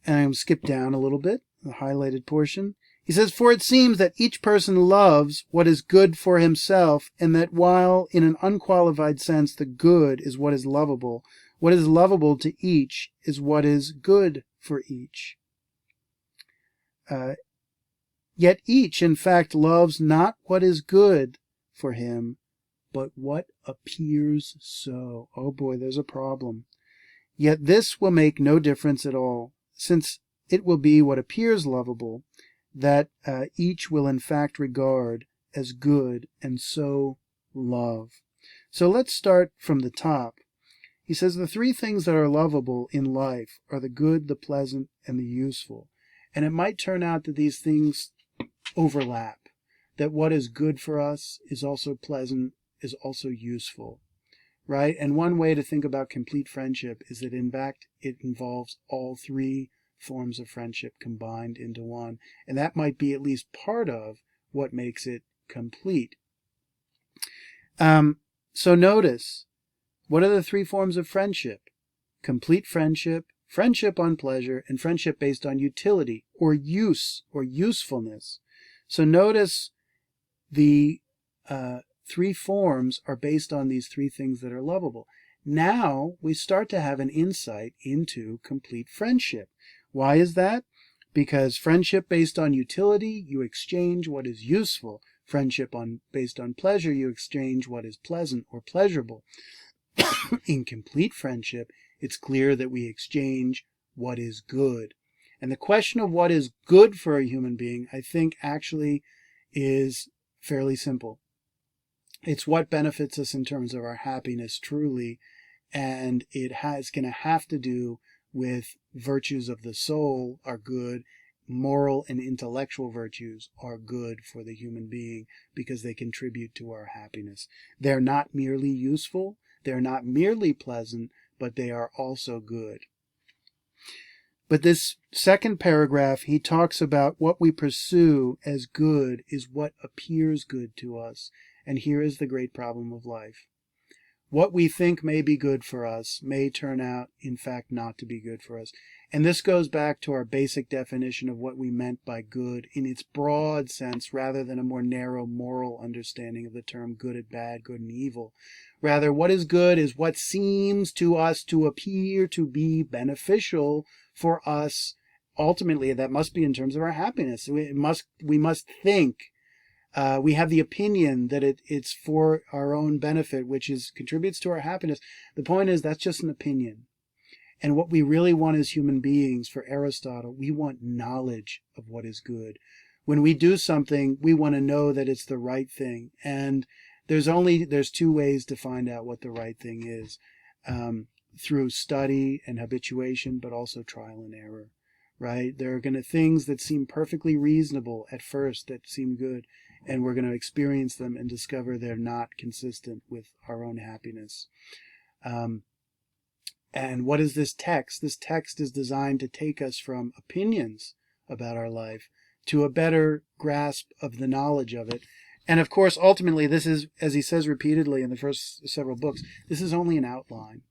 And I'm going to skip down a little bit, the highlighted portion. He says, for it seems that each person loves what is good for himself, and that while in an unqualified sense the good is what is lovable to each is what is good for each. Yet each, in fact, loves not what is good for him, but what appears so. Oh boy, there's a problem. Yet this will make no difference at all, since it will be what appears lovable that each will in fact regard as good and so love. So let's start from the top. He says the three things that are lovable in life are the good, the pleasant, and the useful. And it might turn out that these things overlap, that what is good for us is also pleasant, is also useful, right? And one way to think about complete friendship is that in fact it involves all three forms of friendship combined into one. And that might be at least part of what makes it complete. So notice, what are the three forms of friendship? Complete friendship, friendship on pleasure, and friendship based on utility or use or usefulness. So notice the three forms are based on these three things that are lovable. Now we start to have an insight into complete friendship. Why is that? Because friendship based on utility, you exchange what is useful. Friendship based on pleasure, you exchange what is pleasant or pleasurable. In complete friendship, it's clear that we exchange what is good. And the question of what is good for a human being, I think, actually is fairly simple. It's what benefits us in terms of our happiness truly, and it's going to have to do with virtues of the soul are good, moral and intellectual virtues are good for the human being because they contribute to our happiness. They're not merely useful, they're not merely pleasant, but they are also good. But this second paragraph, he talks about what we pursue as good is what appears good to us. And here is the great problem of life. What we think may be good for us may turn out, in fact, not to be good for us. And this goes back to our basic definition of what we meant by good in its broad sense, rather than a more narrow moral understanding of the term good and bad, good and evil. Rather, what is good is what seems to us to appear to be beneficial for us. Ultimately, that must be in terms of our happiness. We must think. We have the opinion that it's for our own benefit, which contributes to our happiness. The point is, that's just an opinion. And what we really want as human beings, for Aristotle, we want knowledge of what is good. When we do something, we want to know that it's the right thing. And there's two ways to find out what the right thing is. Through study and habituation, but also trial and error, right? There are going to things that seem perfectly reasonable at first, that seem good, and we're going to experience them and discover they're not consistent with our own happiness. And what is this text? This text is designed to take us from opinions about our life to a better grasp of the knowledge of it. And of course, ultimately, this is, as he says repeatedly in the first several books, this is only an outline.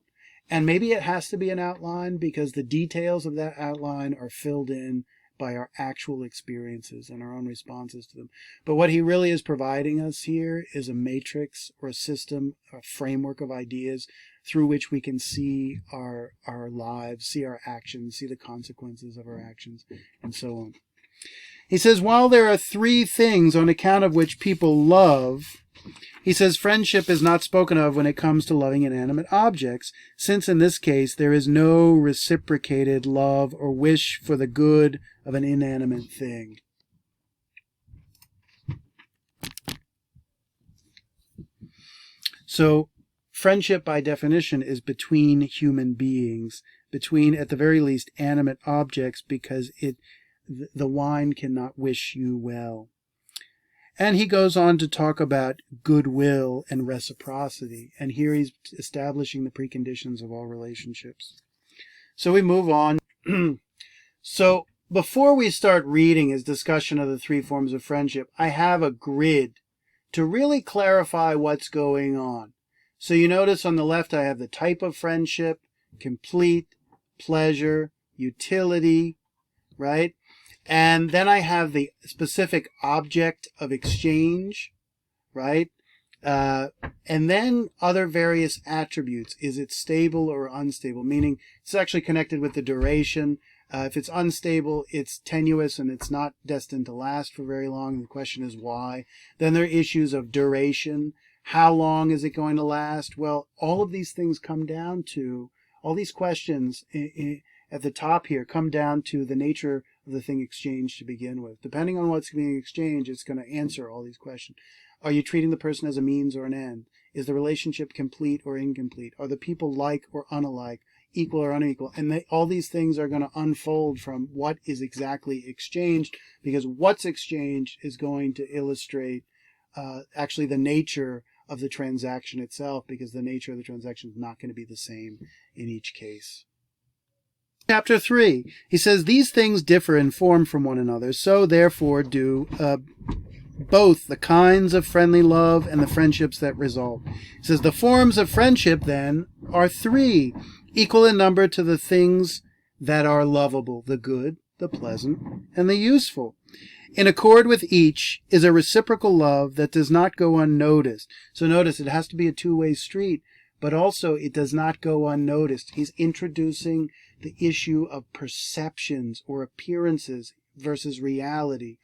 And maybe it has to be an outline because the details of that outline are filled in by our actual experiences and our own responses to them. But what he really is providing us here is a matrix or a system, a framework of ideas through which we can see our lives, see our actions, see the consequences of our actions, and so on. He says, while there are three things on account of which people love, he says friendship is not spoken of when it comes to loving inanimate objects, since in this case there is no reciprocated love or wish for the good of an inanimate thing. So, friendship by definition is between human beings, between, at the very least, animate objects, because the wine cannot wish you well. And he goes on to talk about goodwill and reciprocity. And here he's establishing the preconditions of all relationships. So we move on. So before we start reading his discussion of the three forms of friendship, I have a grid to really clarify what's going on. So you notice on the left I have the type of friendship, complete, pleasure, utility, right? And then I have the specific object of exchange, right? And then other various attributes. Is it stable or unstable? Meaning it's actually connected with the duration. If it's unstable, it's tenuous and it's not destined to last for very long. The question is why. Then there are issues of duration. How long is it going to last? Well, all of these things come down to, all these questions at the top here come down to the nature of the thing exchanged to begin with. Depending on what's being exchanged, it's going to answer all these questions. Are you treating the person as a means or an end? Is the relationship complete or incomplete? Are the people like or unalike, equal or unequal? And all these things are going to unfold from what is exactly exchanged, because what's exchanged is going to illustrate actually the nature of the transaction itself, because the nature of the transaction is not going to be the same in each case. Chapter 3, he says, these things differ in form from one another, so therefore do both the kinds of friendly love and the friendships that result. He says, the forms of friendship, then, are three, equal in number to the things that are lovable, the good, the pleasant, and the useful. In accord with each is a reciprocal love that does not go unnoticed. So notice, it has to be a two-way street, but also it does not go unnoticed. He's introducing the issue of perceptions or appearances versus reality.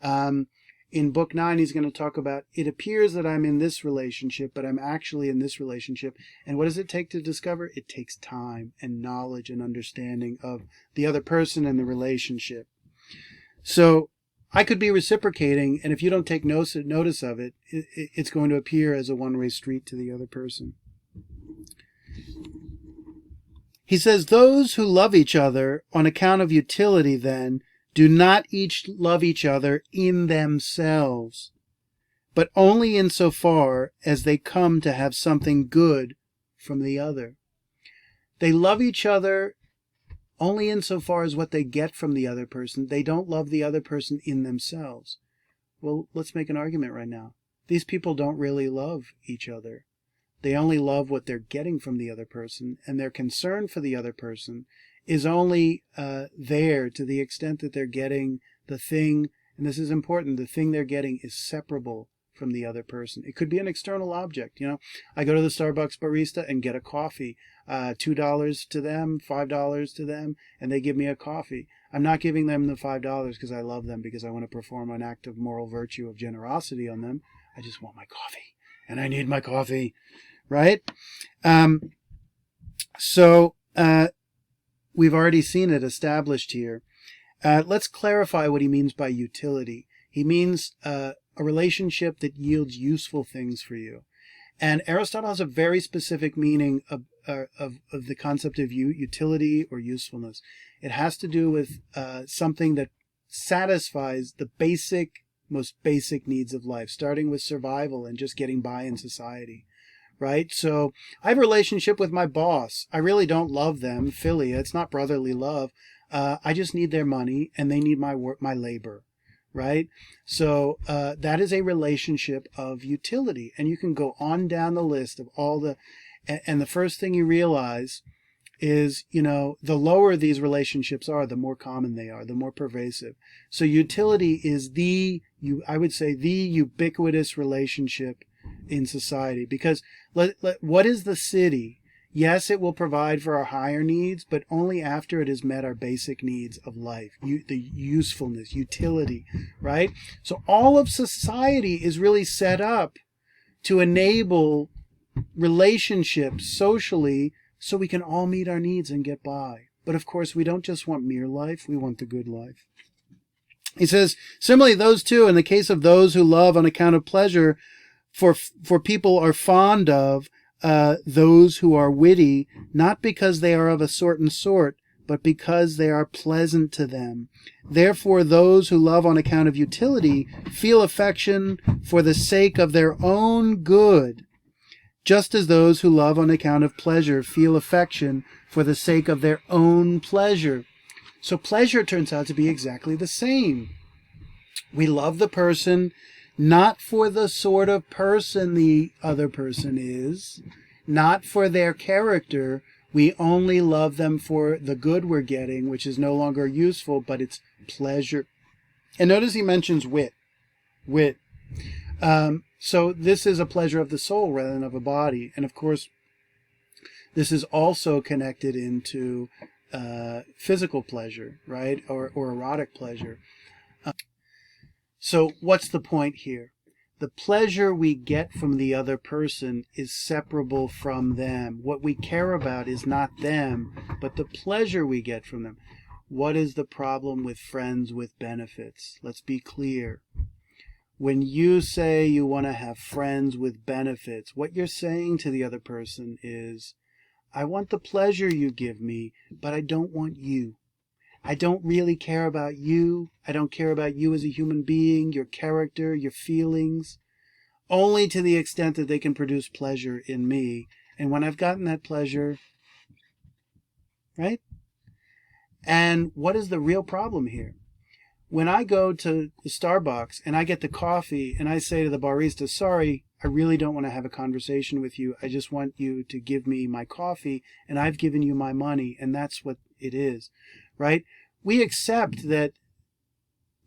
In book 9, he's going to talk about, it appears that I'm in this relationship, but I'm actually in this relationship. And what does it take to discover? It takes time and knowledge and understanding of the other person and the relationship. So I could be reciprocating, and if you don't take notice of it, it's going to appear as a one-way street to the other person. He says, those who love each other on account of utility, then, do not each love each other in themselves, but only insofar as they come to have something good from the other. They love each other only insofar as what they get from the other person. They don't love the other person in themselves. Well, let's make an argument right now. These people don't really love each other. They only love what they're getting from the other person, and their concern for the other person is only there to the extent that they're getting the thing, and this is important, the thing they're getting is separable from the other person. It could be an external object. You know, I go to the Starbucks barista and get a coffee, $2 to them, $5 to them, and they give me a coffee. I'm not giving them the $5 because I love them, because I want to perform an act of moral virtue of generosity on them. I just want my coffee, and I need my coffee, right? We've already seen it established here. Let's clarify what he means by utility. He means a relationship that yields useful things for you. And Aristotle has a very specific meaning of the concept of utility or usefulness. It has to do with something that satisfies the most basic needs of life, starting with survival and just getting by in society. Right? So I have a relationship with my boss. I really don't love them, Philia. It's not brotherly love. I just need their money, and they need my work, my labor. Right? So that is a relationship of utility. And you can go on down the list of all the... And the first thing you realize is, the lower these relationships are, the more common they are, the more pervasive. So utility is I would say, the ubiquitous relationship in society. Because what is the city? Yes, it will provide for our higher needs, but only after it has met our basic needs of life, the usefulness, utility, right? So all of society is really set up to enable relationships socially so we can all meet our needs and get by. But of course, we don't just want mere life, we want the good life. He says, similarly, those two, in the case of those who love on account of pleasure, for people are fond of those who are witty, not because they are of a certain sort, but because they are pleasant to them. Therefore, those who love on account of utility feel affection for the sake of their own good, just as those who love on account of pleasure feel affection for the sake of their own pleasure. So pleasure turns out to be exactly the same. We love the person not for the sort of person the other person is, not for their character. We only love them for the good we're getting, which is no longer useful, but it's pleasure. And notice he mentions wit. So this is a pleasure of the soul rather than of a body. And of course, this is also connected into physical pleasure, right? Or erotic pleasure. So what's the point here? The pleasure we get from the other person is separable from them. What we care about is not them, but the pleasure we get from them. What is the problem with friends with benefits? Let's be clear. When you say you want to have friends with benefits, what you're saying to the other person is, I want the pleasure you give me, but I don't want you. I don't really care about you. I don't care about you as a human being, your character, your feelings, only to the extent that they can produce pleasure in me. And when I've gotten that pleasure, right? And what is the real problem here? When I go to the Starbucks and I get the coffee and I say to the barista, sorry, I really don't want to have a conversation with you. I just want you to give me my coffee and I've given you my money, and that's what it is. Right? We accept that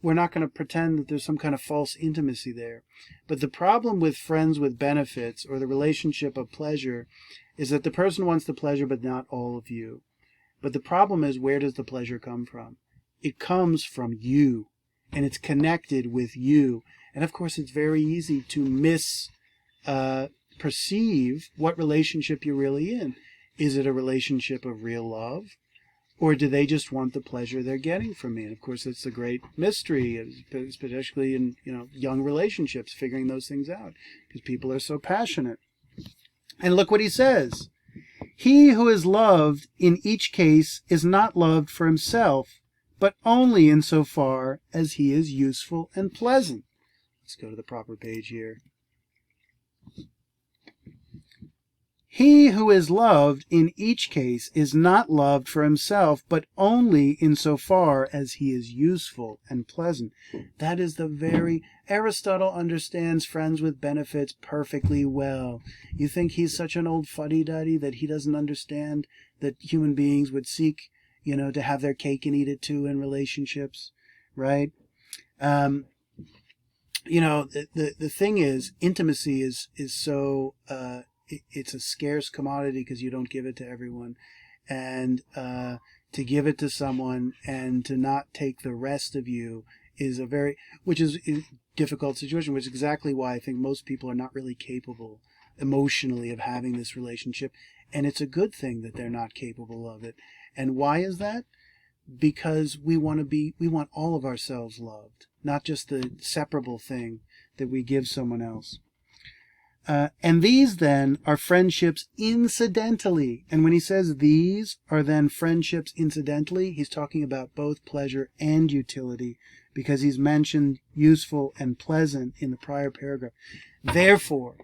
we're not going to pretend that there's some kind of false intimacy there. But the problem with friends with benefits, or the relationship of pleasure, is that the person wants the pleasure but not all of you. But the problem is, where does the pleasure come from? It comes from you, and it's connected with you. And of course, it's very easy to perceive what relationship you're really in. Is it a relationship of real love? Or do they just want the pleasure they're getting from me? And of course, it's a great mystery, particularly in young relationships, figuring those things out, because people are so passionate. And look what he says. He who is loved in each case is not loved for himself, but only insofar as he is useful and pleasant. Let's go to the proper page here. He who is loved in each case is not loved for himself, but only insofar as he is useful and pleasant. That is Aristotle understands friends with benefits perfectly well. You think he's such an old fuddy-duddy that he doesn't understand that human beings would seek, to have their cake and eat it too in relationships, right? The thing is, intimacy is so... it's a scarce commodity because you don't give it to everyone. And to give it to someone and to not take the rest of you is which is a difficult situation, which is exactly why I think most people are not really capable emotionally of having this relationship. And it's a good thing that they're not capable of it. And why is that? Because we want all of ourselves loved, not just the separable thing that we give someone else. And these then are friendships incidentally. And when he says these are then friendships incidentally, he's talking about both pleasure and utility, because he's mentioned useful and pleasant in the prior paragraph. Therefore,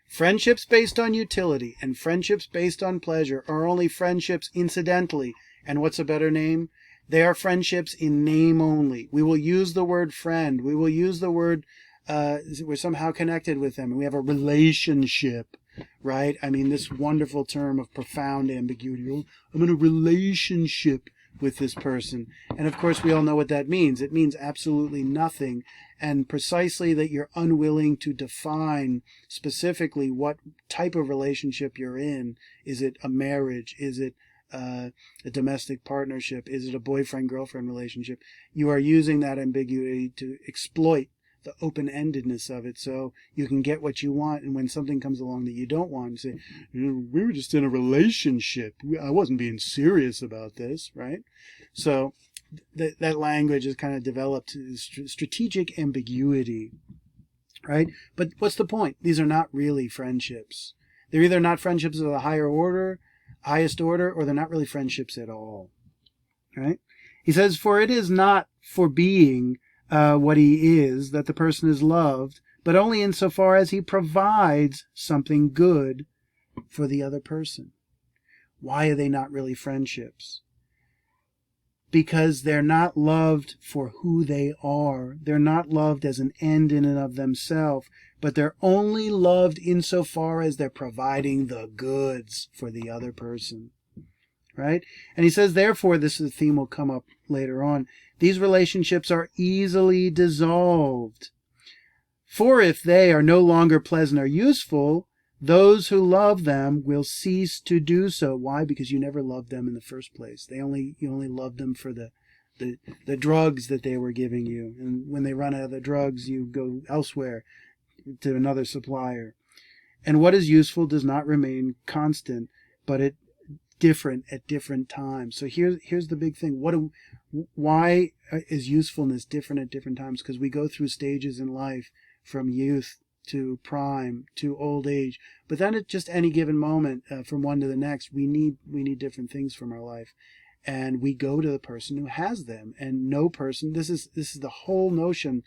friendships based on utility and friendships based on pleasure are only friendships incidentally. And what's a better name? They are friendships in name only. We will use the word friend. We will use the word we're somehow connected with them, and we have a relationship. right? I mean, this wonderful term of profound ambiguity. Oh, I'm in a relationship with this person. And of course, we all know what that means. It means absolutely nothing. And precisely that you're unwilling to define specifically what type of relationship you're in. Is it a marriage? Is it a domestic partnership? Is it a boyfriend-girlfriend relationship? You are using that ambiguity to exploit the open-endedness of it, so you can get what you want, and when something comes along that you don't want, you say, we were just in a relationship. I wasn't being serious about this, right? So that language has kind of developed strategic ambiguity, right? But what's the point? These are not really friendships. They're either not friendships of the highest order, or they're not really friendships at all, right? He says, for it is not for being what he is that the person is loved, but only insofar as he provides something good for the other person. Why are they not really friendships? Because they're not loved for who they are. They're not loved as an end in and of themselves, but they're only loved insofar as they're providing the goods for the other person. Right? And he says, therefore, this is a theme will come up later on, these relationships are easily dissolved. For if they are no longer pleasant or useful, those who love them will cease to do so. Why? Because you never loved them in the first place. You only loved them for the drugs that they were giving you. And when they run out of the drugs, you go elsewhere to another supplier. And what is useful does not remain constant, but it different at different times. So here's the big thing. Why is usefulness different at different times? Because we go through stages in life, from youth to prime to old age. But then at just any given moment, from one to the next, we need different things from our life, and we go to the person who has them. And no person. This is the whole notion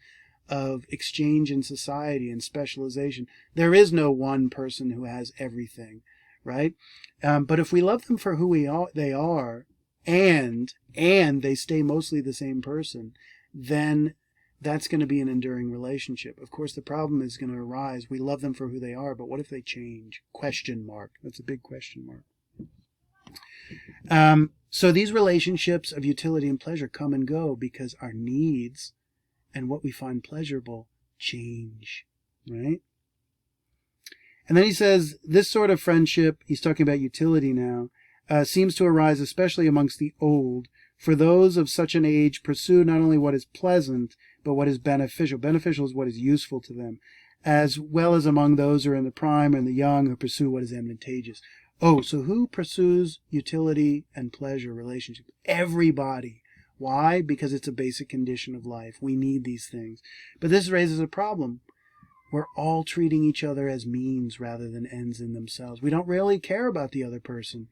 of exchange in society and specialization. There is no one person who has everything. Right? But if we love them for who they are, and they stay mostly the same person, then that's going to be an enduring relationship. Of course, the problem is going to arise. We love them for who they are, but what if they change? Question mark. That's a big question mark. So these relationships of utility and pleasure come and go because our needs and what we find pleasurable change. Right? And then he says, this sort of friendship, he's talking about utility now, seems to arise especially amongst the old, for those of such an age pursue not only what is pleasant, but what is beneficial. Beneficial is what is useful to them, as well as among those who are in the prime and the young who pursue what is advantageous. Oh, so who pursues utility and pleasure relationships? Everybody. Why? Because it's a basic condition of life. We need these things. But this raises a problem. We're all treating each other as means rather than ends in themselves. We don't really care about the other person.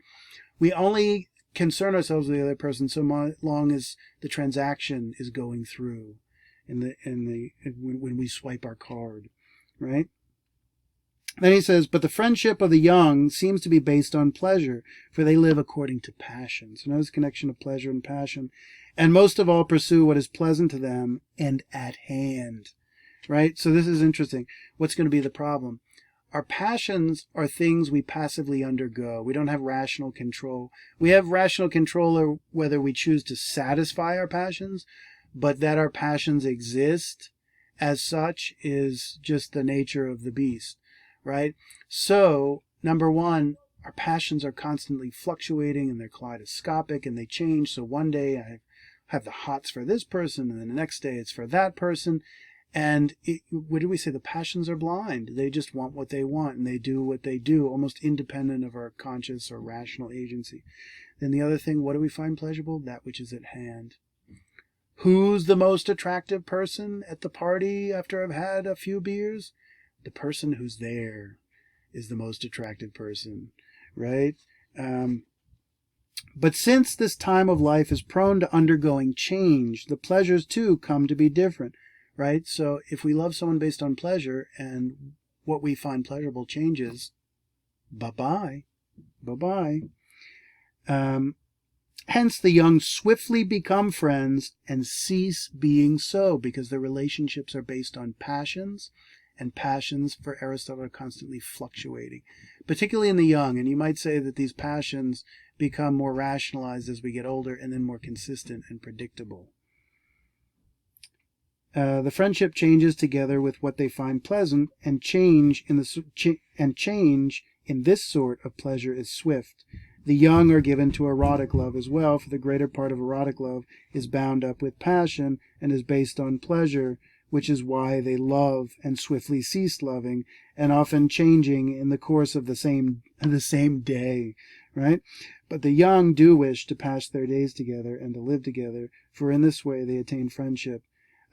We only concern ourselves with the other person so long as the transaction is going through when we swipe our card, right? Then he says, but the friendship of the young seems to be based on pleasure, for they live according to passion. So notice the connection of pleasure and passion. And most of all pursue what is pleasant to them and at hand. Right? So this is interesting. What's going to be the problem? Our passions are things we passively undergo. We don't have rational control. We have rational control over whether we choose to satisfy our passions, but that our passions exist as such is just the nature of the beast. Right? So, number one, our passions are constantly fluctuating and they're kaleidoscopic and they change. So one day I have the hots for this person and then the next day it's for that person. And what do we say? The passions are blind. They just want what they want, and they do what they do, almost independent of our conscious or rational agency. Then the other thing, what do we find pleasurable? That which is at hand. Who's the most attractive person at the party after I've had a few beers? The person who's there is the most attractive person, right? But since this time of life is prone to undergoing change, the pleasures too come to be different. Right? So if we love someone based on pleasure and what we find pleasurable changes, bye-bye. Bye-bye. Hence the young swiftly become friends and cease being so because their relationships are based on passions and passions for Aristotle are constantly fluctuating, particularly in the young. And you might say that these passions become more rationalized as we get older and then more consistent and predictable. The friendship changes together with what they find pleasant, and change in this sort of pleasure is swift. The young are given to erotic love as well, for the greater part of erotic love is bound up with passion and is based on pleasure, which is why they love and swiftly cease loving, and often changing in the course of the same day, right? But the young do wish to pass their days together and to live together, for in this way they attain friendship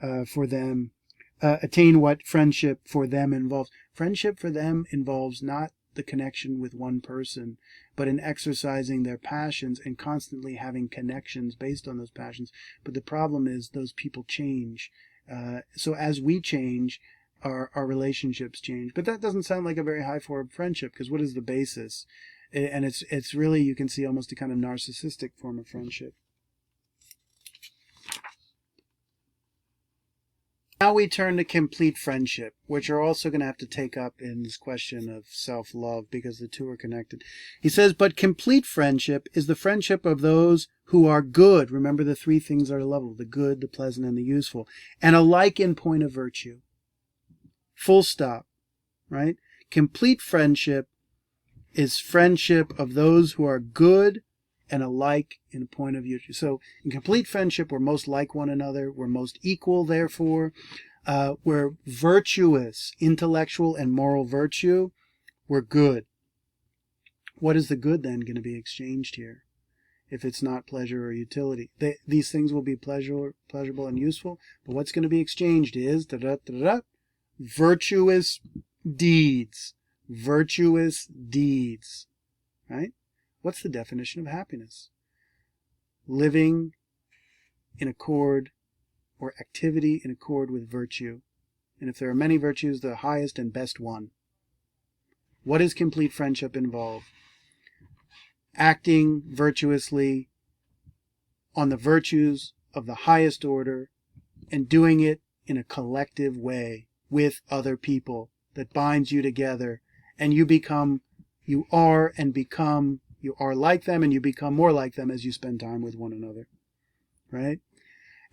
attain what friendship for them involves. Friendship for them involves not the connection with one person, but in exercising their passions and constantly having connections based on those passions. But the problem is those people change. So as we change, our relationships change. But that doesn't sound like a very high form of friendship, because what is the basis? And it's really, you can see, almost a kind of narcissistic form of friendship. Now we turn to complete friendship, which are also going to have to take up in this question of self-love, because the two are connected. He says, but complete friendship is the friendship of those who are good. Remember, the three things are level: the good, the pleasant, and the useful, and alike in point of virtue. Full stop, right? Complete friendship is friendship of those who are good and alike in point of view. So in complete friendship, we're most like one another. We're most equal, therefore. We're virtuous, intellectual and moral virtue. We're good. What is the good then going to be exchanged here, if it's not pleasure or utility? These things will be pleasurable and useful, but what's going to be exchanged is virtuous deeds. Virtuous deeds, right? What's the definition of happiness? Living in accord, or activity in accord with virtue. And if there are many virtues, the highest and best one. What does complete friendship involve? Acting virtuously on the virtues of the highest order, and doing it in a collective way with other people that binds you together, and you are like them, and you become more like them as you spend time with one another, right?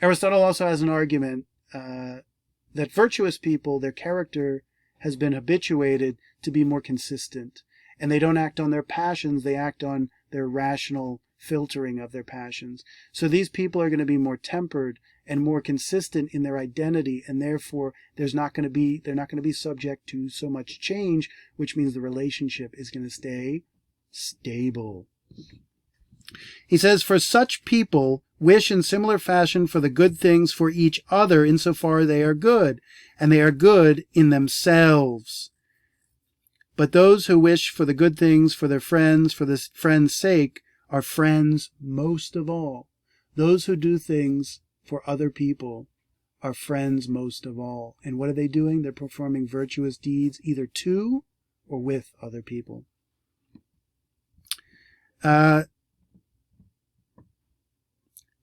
Aristotle also has an argument that virtuous people, their character has been habituated to be more consistent, and they don't act on their passions, they act on their rational filtering of their passions. So these people are going to be more tempered and more consistent in their identity, and therefore they're not going to be subject to so much change, which means the relationship is going to stay stable. He says, for such people wish in similar fashion for the good things for each other insofar they are good, and they are good in themselves. But those who wish for the good things for their friends, for the friend's sake, are friends most of all. Those who do things for other people are friends most of all. And what are they doing? They're performing virtuous deeds either to or with other people.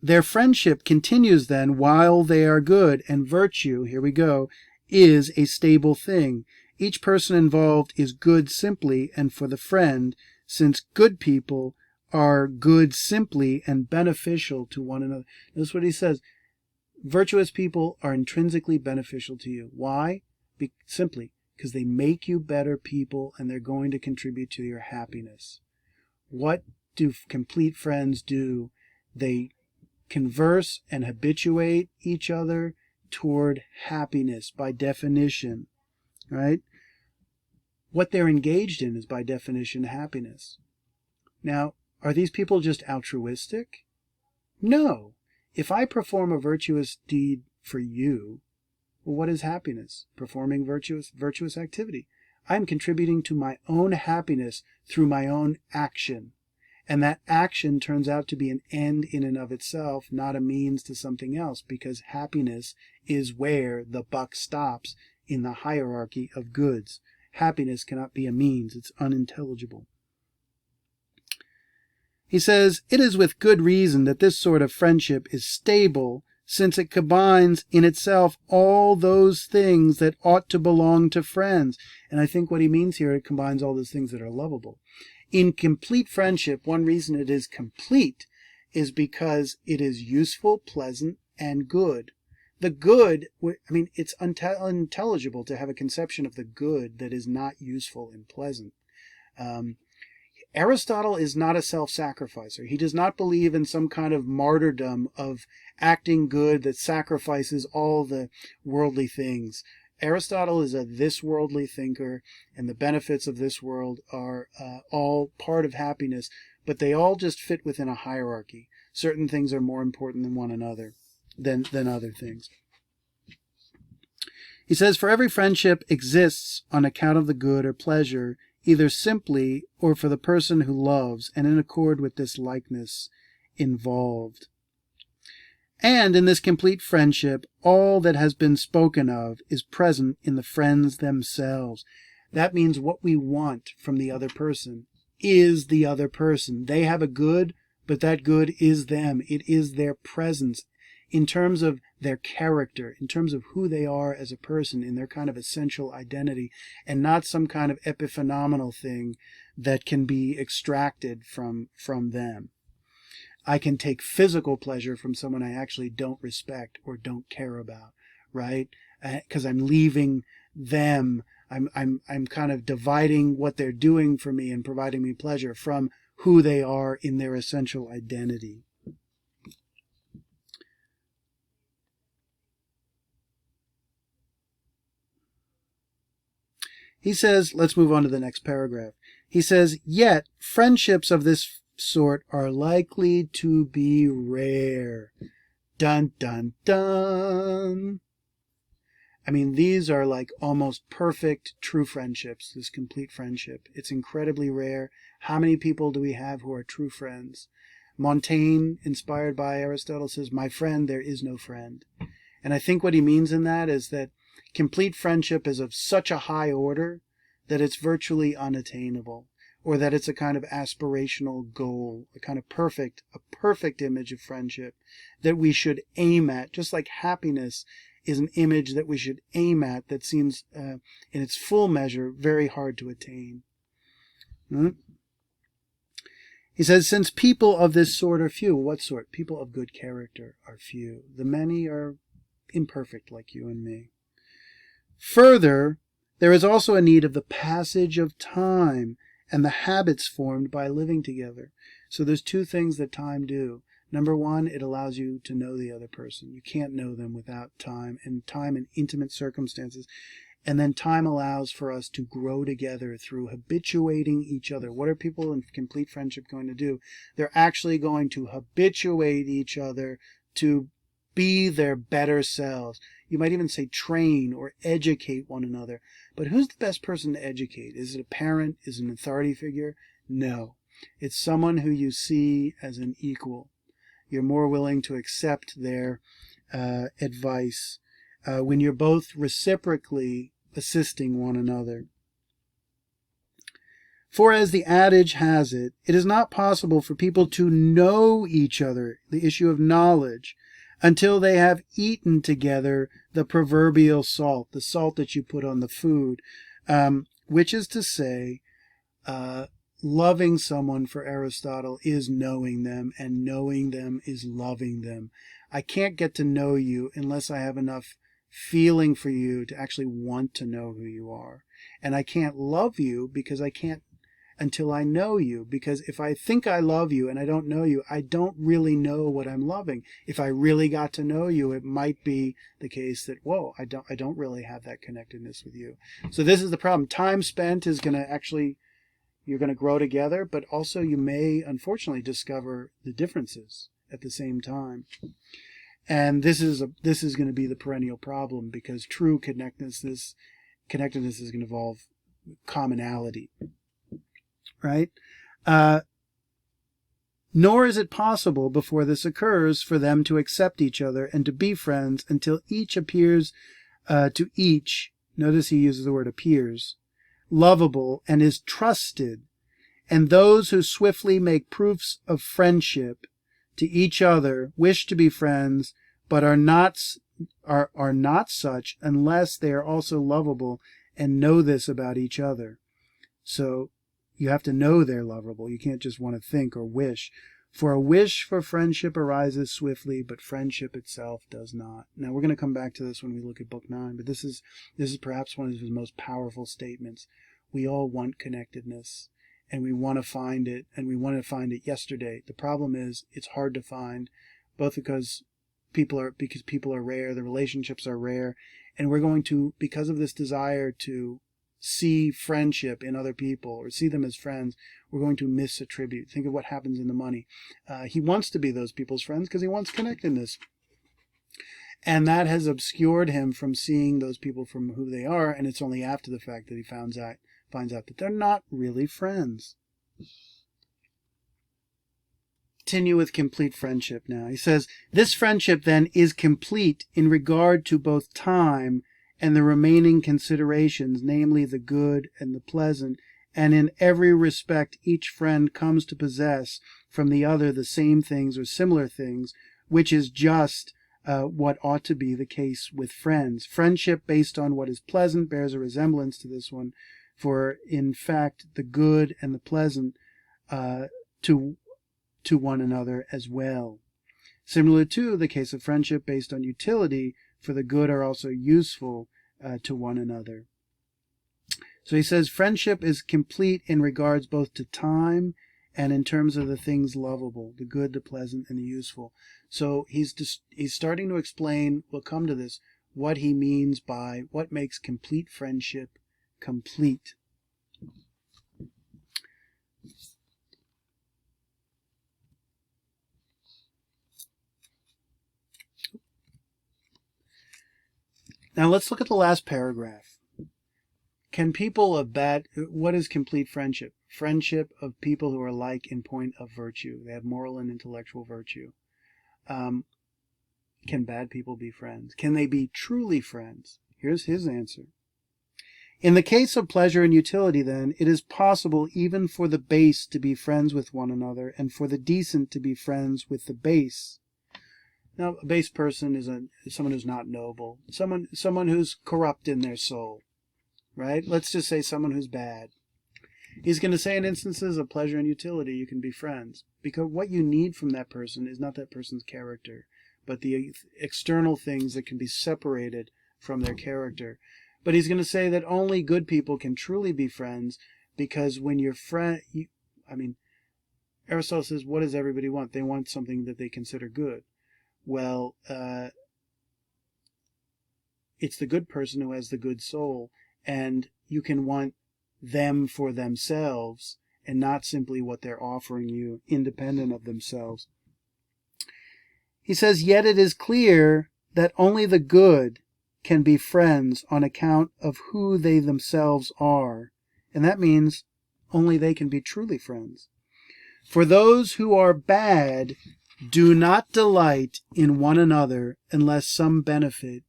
Their friendship continues then while they are good, and virtue, here we go, is a stable thing. Each person involved is good simply and for the friend, since good people are good simply and beneficial to one another. Notice what he says. Virtuous people are intrinsically beneficial to you. Why? Simply because they make you better people, and they're going to contribute to your happiness. What do complete friends do? They converse and habituate each other toward happiness by definition, right? What they're engaged in is by definition happiness. Now, are these people just altruistic? No. If I perform a virtuous deed for you, well, what is happiness? Performing virtuous activity. I'm contributing to my own happiness through my own action. And that action turns out to be an end in and of itself, not a means to something else, because happiness is where the buck stops in the hierarchy of goods. Happiness cannot be a means. It's unintelligible. He says, it is with good reason that this sort of friendship is stable, since it combines in itself all those things that ought to belong to friends. And I think what he means here, it combines all those things that are lovable. In complete friendship, one reason it is complete is because it is useful, pleasant, and good. The good, I mean, it's unintelligible to have a conception of the good that is not useful and pleasant. Aristotle is not a self-sacrificer. He does not believe in some kind of martyrdom of acting good that sacrifices all the worldly things. Aristotle is a this-worldly thinker, and the benefits of this world are all part of happiness, but they all just fit within a hierarchy. Certain things are more important than one another, than other things. He says, for every friendship exists on account of the good or pleasure, either simply or for the person who loves, and in accord with this likeness involved. And in this complete friendship, all that has been spoken of is present in the friends themselves. That means what we want from the other person is the other person. They have a good, but that good is them. It is their presence in terms of their character, in terms of who they are as a person, in their kind of essential identity, and not some kind of epiphenomenal thing that can be extracted from them. I can take physical pleasure from someone I actually don't respect or don't care about, right? Because I'm leaving them. I'm kind of dividing what they're doing for me and providing me pleasure from who they are in their essential identity. He says, let's move on to the next paragraph. He says, yet friendships of this sort are likely to be rare. Dun, dun, dun. I mean, these are like almost perfect true friendships, this complete friendship. It's incredibly rare. How many people do we have who are true friends? Montaigne, inspired by Aristotle, says, my friend, there is no friend. And I think what he means in that is that complete friendship is of such a high order that it's virtually unattainable, or that it's a kind of aspirational goal, a kind of perfect image of friendship that we should aim at, just like happiness is an image that we should aim at that seems, in its full measure, very hard to attain. He says, since people of this sort are few, what sort? People of good character are few. The many are imperfect like you and me. Further, there is also a need of the passage of time and the habits formed by living together. So there's two things that time do. Number one, it allows you to know the other person. You can't know them without time and intimate circumstances. And then time allows for us to grow together through habituating each other. What are people in complete friendship going to do? They're actually going to habituate each other to be their better selves. You might even say train or educate one another. But who's the best person to educate? Is it a parent? Is it an authority figure? No. It's someone who you see as an equal. You're more willing to accept their advice when you're both reciprocally assisting one another. For as the adage has it, it is not possible for people to know each other, the issue of knowledge, until they have eaten together the proverbial salt, the salt that you put on the food, which is to say, loving someone for Aristotle is knowing them, and knowing them is loving them. I can't get to know you unless I have enough feeling for you to actually want to know who you are. And I can't love you because I can't until I know you, because if I think I love you and I don't know you, I don't really know what I'm loving. If I really got to know you, it might be the case that, whoa, I don't really have that connectedness with you. So this is the problem. Time spent is going to actually, you're going to grow together, but also you may unfortunately discover the differences at the same time. And this is going to be the perennial problem, because true connectedness is going to involve commonality. Right? Nor is it possible before this occurs for them to accept each other and to be friends until each appears to each, notice he uses the word appears, lovable and is trusted. And those who swiftly make proofs of friendship to each other wish to be friends, but are not such unless they are also lovable and know this about each other. So you have to know they're lovable. You can't just want to think or wish. For a wish for friendship arises swiftly, but friendship itself does not. Now we're going to come back to this when we look at Book 9, but this is perhaps one of his most powerful statements. We all want connectedness, and we want to find it, and we want to find it yesterday. The problem is it's hard to find, both because people are rare, the relationships are rare, and we're going to, because of this desire to see friendship in other people or see them as friends, we're going to misattribute. Think of what happens in the money. He wants to be those people's friends because he wants connectedness. And that has obscured him from seeing those people from who they are, and it's only after the fact that he finds out that they're not really friends. Continue with complete friendship now. He says, this friendship then is complete in regard to both time and the remaining considerations, namely the good and the pleasant, and in every respect each friend comes to possess from the other the same things or similar things, which is just what ought to be the case with friends. Friendship based on what is pleasant bears a resemblance to this one, for in fact the good and the pleasant to one another as well. Similar to the case of friendship based on utility, for the good are also useful to one another. So he says friendship is complete in regards both to time and in terms of the things lovable, the good, the pleasant, and the useful. So he's starting to explain, we'll come to this, what he means by what makes complete friendship complete. Now let's look at the last paragraph. What is complete friendship? Friendship of people who are alike in point of virtue. They have moral and intellectual virtue. Can bad people be friends? Can they be truly friends? Here's his answer. In the case of pleasure and utility, then, it is possible even for the base to be friends with one another, and for the decent to be friends with the base. Now, a base person is someone who's not noble, someone who's corrupt in their soul, right? Let's just say someone who's bad. He's going to say in instances of pleasure and utility, you can be friends, because what you need from that person is not that person's character, but the external things that can be separated from their character. But he's going to say that only good people can truly be friends, because when you're Aristotle says, what does everybody want? They want something that they consider good. Well, it's the good person who has the good soul, and you can want them for themselves and not simply what they're offering you independent of themselves. He says, yet it is clear that only the good can be friends on account of who they themselves are, and that means only they can be truly friends. For those who are bad do not delight in one another unless some benefit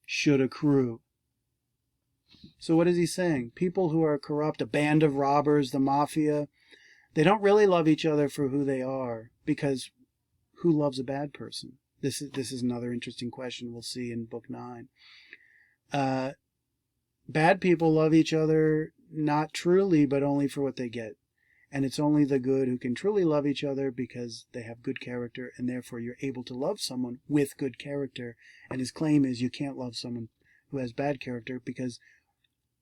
should accrue. So what is he saying? People who are corrupt, a band of robbers, the mafia, they don't really love each other for who they are, because who loves a bad person? This is another interesting question we'll see in Book 9. Bad people love each other not truly, but only for what they get. And it's only the good who can truly love each other because they have good character, and therefore you're able to love someone with good character. And his claim is you can't love someone who has bad character, because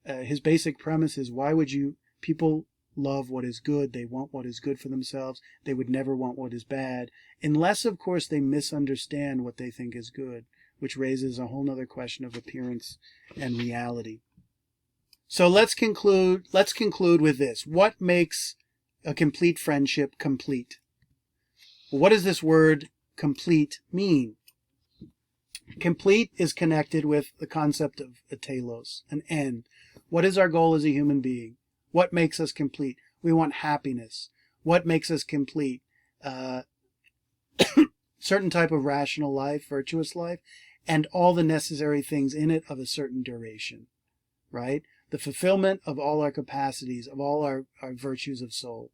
his basic premise is, why would people love what is good? They want what is good for themselves. They would never want what is bad, unless, of course, they misunderstand what they think is good, which raises a whole other question of appearance and reality. So let's conclude with this. What makes a complete friendship complete? Well, what does this word complete mean? Complete is connected with the concept of a telos, an end. What is our goal as a human being? What makes us complete? We want happiness. What makes us complete? Certain type of rational life, virtuous life, and all the necessary things in it of a certain duration, right? The fulfillment of all our capacities, of all our virtues of soul.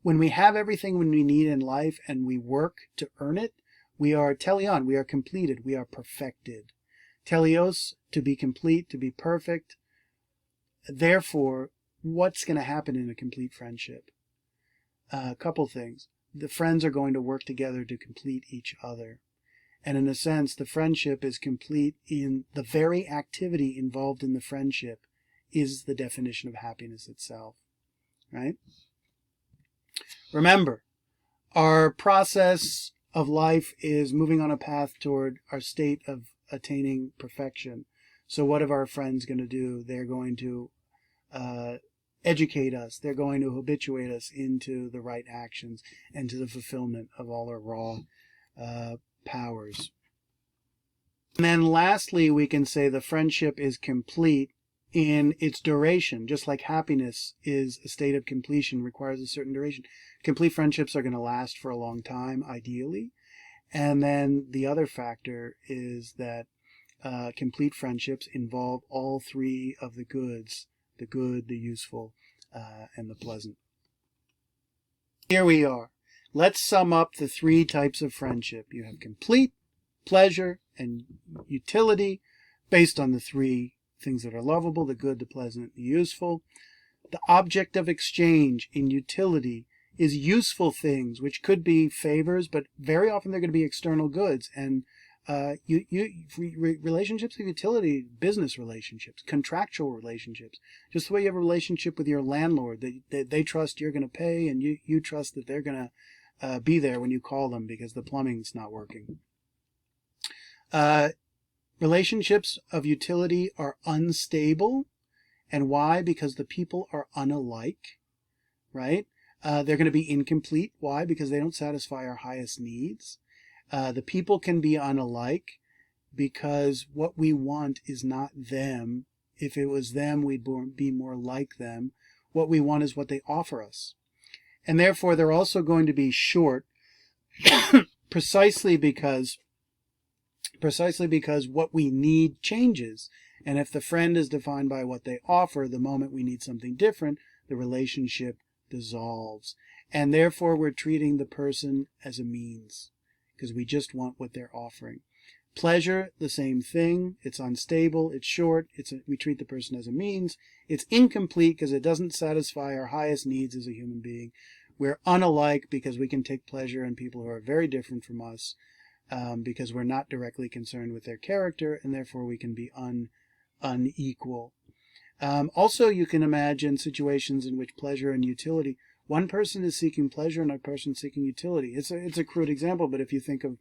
When we have everything we need in life and we work to earn it, We are teleon, we are completed, we are perfected. Teleos, to be complete, to be perfect. Therefore, what's going to happen in a complete friendship? A couple things. The friends are going to work together to complete each other. And in a sense, the friendship is complete in the very activity involved in the friendship is the definition of happiness itself, right? Remember, our process of life is moving on a path toward our state of attaining perfection. So what are our friends going to do? They're going to educate us. They're going to habituate us into the right actions and to the fulfillment of all our raw powers. And then lastly, we can say the friendship is complete in its duration, just like happiness is a state of completion, requires a certain duration. Complete friendships are going to last for a long time, ideally. And then the other factor is that complete friendships involve all three of the goods, the good, the useful, and the pleasant. Here we are. Let's sum up the three types of friendship. You have complete, pleasure, and utility, based on the three things that are lovable, the good, the pleasant, the useful. The object of exchange in utility is useful things, which could be favors, but very often they're going to be external goods. And relationships of utility, business relationships, contractual relationships, just the way you have a relationship with your landlord, they trust you're going to pay, and you trust that they're going to be there when you call them because the plumbing's not working. Relationships of utility are unstable. And why? Because the people are unalike, right? They're going to be incomplete. Why? Because they don't satisfy our highest needs. The people can be unalike because what we want is not them. If it was them, we'd be more like them. What we want is what they offer us. And therefore, they're also going to be short precisely because what we need changes. And if the friend is defined by what they offer, the moment we need something different, the relationship dissolves. And therefore, we're treating the person as a means because we just want what they're offering. Pleasure, the same thing. It's unstable. It's short. We treat the person as a means. It's incomplete because it doesn't satisfy our highest needs as a human being. We're unalike because we can take pleasure in people who are very different from us. Because we're not directly concerned with their character, and therefore we can be unequal. Also, you can imagine situations in which pleasure and utility, one person is seeking pleasure and another person seeking utility. It's a crude example, but if you think of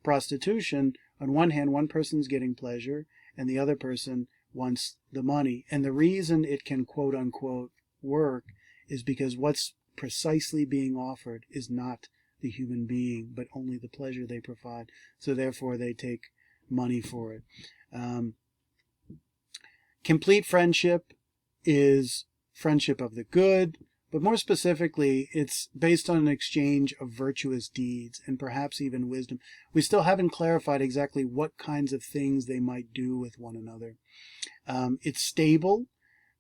prostitution, on one hand, one person's getting pleasure and the other person wants the money. And the reason it can quote-unquote work is because what's precisely being offered is not the human being, but only the pleasure they provide. So therefore, they take money for it. Complete friendship is friendship of the good, but more specifically, it's based on an exchange of virtuous deeds and perhaps even wisdom. We still haven't clarified exactly what kinds of things they might do with one another. It's stable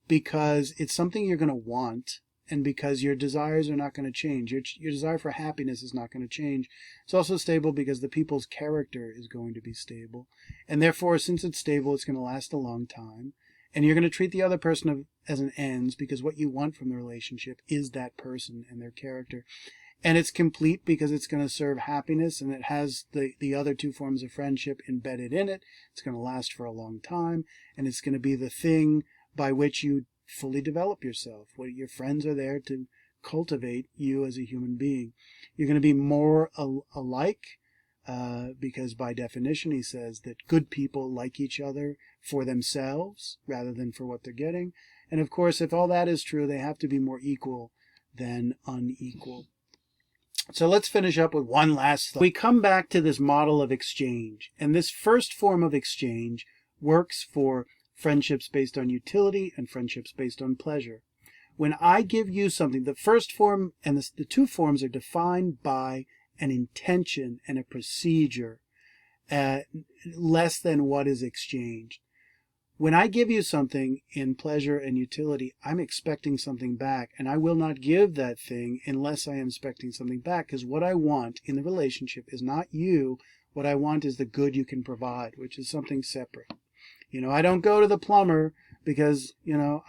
because it's something you're going to want, and because your desires are not going to change. Your desire for happiness is not going to change. It's also stable because the people's character is going to be stable. And therefore, since it's stable, it's going to last a long time. And you're going to treat the other person as an ends because what you want from the relationship is that person and their character. And it's complete because it's going to serve happiness, and it has the other two forms of friendship embedded in it. It's going to last for a long time, and it's going to be the thing by which you fully develop yourself. What your friends are there to cultivate you as a human being. You're going to be more alike because by definition he says that good people like each other for themselves rather than for what they're getting. And of course, if all that is true, they have to be more equal than unequal. So let's finish up with one last thought. We come back to this model of exchange, and this first form of exchange works for friendships based on utility and friendships based on pleasure. When I give you something, the first form and the two forms are defined by an intention and a procedure less than what is exchanged. When I give you something in pleasure and utility, I'm expecting something back, and I will not give that thing unless I am expecting something back, because what I want in the relationship is not you. What I want is the good you can provide, which is something separate. I don't go to the plumber because,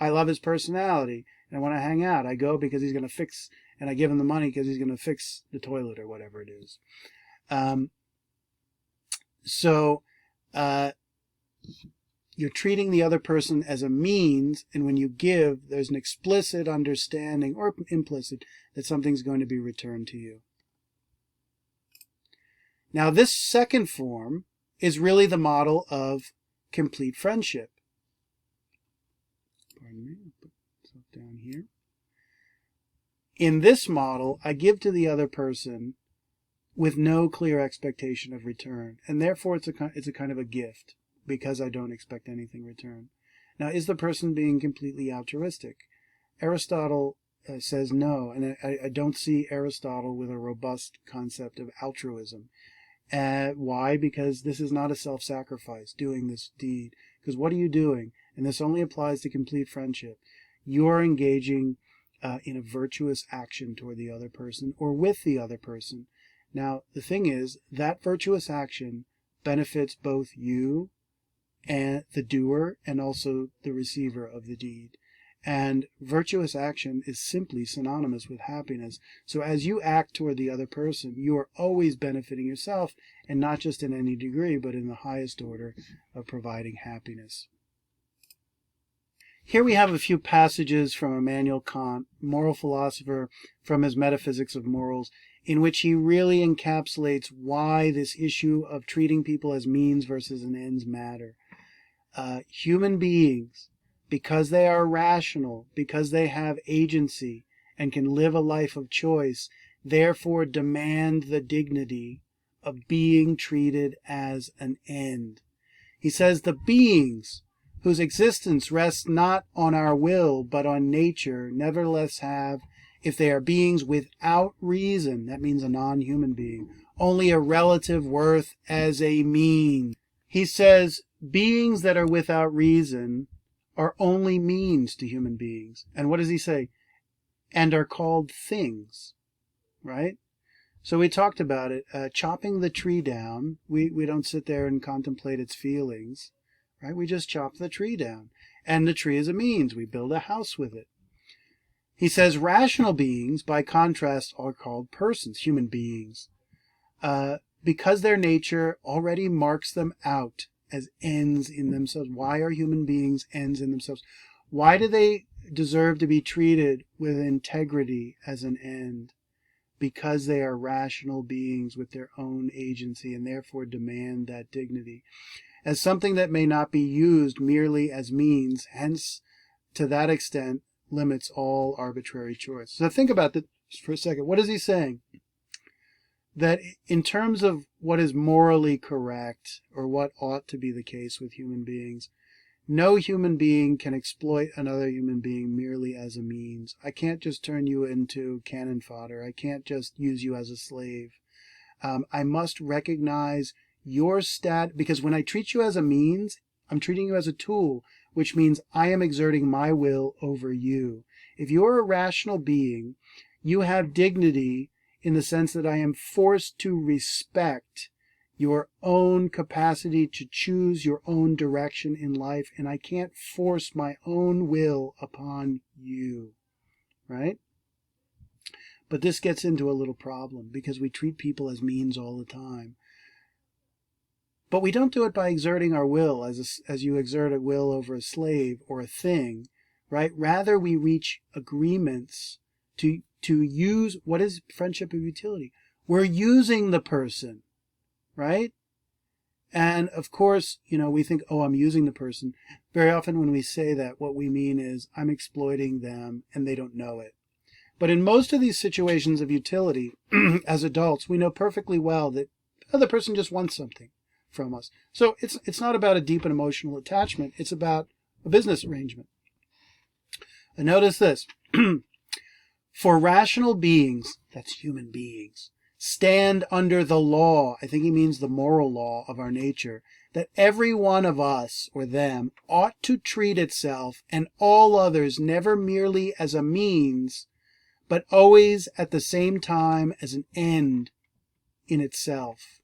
I love his personality and I want to hang out. I go because he's going to fix, and I give him the money because he's going to fix the toilet or whatever it is. You're treating the other person as a means, and when you give, there's an explicit understanding, or implicit, that something's going to be returned to you. Now, this second form is really the model of complete friendship. Pardon me, I'll put myself down here. In this model, I give to the other person with no clear expectation of return, and therefore it's a kind of a gift, because I don't expect anything returned. Now, is the person being completely altruistic? Aristotle says no, and I don't see Aristotle with a robust concept of altruism. Why? Because this is not a self-sacrifice, doing this deed. Because what are you doing? And this only applies to complete friendship. You're engaging in a virtuous action toward the other person, or with the other person. Now, the thing is, that virtuous action benefits both you and the doer and also the receiver of the deed. And virtuous action is simply synonymous with happiness. So as you act toward the other person, you are always benefiting yourself, and not just in any degree, but in the highest order of providing happiness. Here we have a few passages from Immanuel Kant, moral philosopher, from his Metaphysics of Morals, in which he really encapsulates why this issue of treating people as means versus an ends matter. Human beings, because they are rational, because they have agency and can live a life of choice, therefore demand the dignity of being treated as an end. He says the beings whose existence rests not on our will but on nature nevertheless have, if they are beings without reason, that means a non-human being, only a relative worth as a mean. He says beings that are without reason are only means to human beings. And what does he say? And are called things, right? So we talked about it, chopping the tree down. We don't sit there and contemplate its feelings, right? We just chop the tree down. And the tree is a means. We build a house with it. He says rational beings, by contrast, are called persons, human beings, because their nature already marks them out as ends in themselves. Why are human beings ends in themselves? Why do they deserve to be treated with integrity as an end? Because they are rational beings with their own agency and therefore demand that dignity as something that may not be used merely as means, hence, to that extent, limits all arbitrary choice. So think about this for a second. What is he saying? That in terms of what is morally correct, or what ought to be the case with human beings, no human being can exploit another human being merely as a means. I can't just turn you into cannon fodder. I can't just use you as a slave. I must recognize your because when I treat you as a means, I'm treating you as a tool, which means I am exerting my will over you. If you're a rational being, you have dignity in the sense that I am forced to respect your own capacity to choose your own direction in life, and I can't force my own will upon you, right? But this gets into a little problem, because we treat people as means all the time. But we don't do it by exerting our will as you exert a will over a slave or a thing, right? Rather, we reach agreements to use, what is friendship of utility? We're using the person, right? And of course, we think, oh, I'm using the person. Very often when we say that, what we mean is I'm exploiting them and they don't know it. But in most of these situations of utility, as adults, we know perfectly well that the other person just wants something from us. So it's not about a deep and emotional attachment. It's about a business arrangement. And notice this. For rational beings, that's human beings, stand under the law, I think he means the moral law of our nature, that every one of us, or them, ought to treat itself and all others never merely as a means, but always at the same time as an end in itself.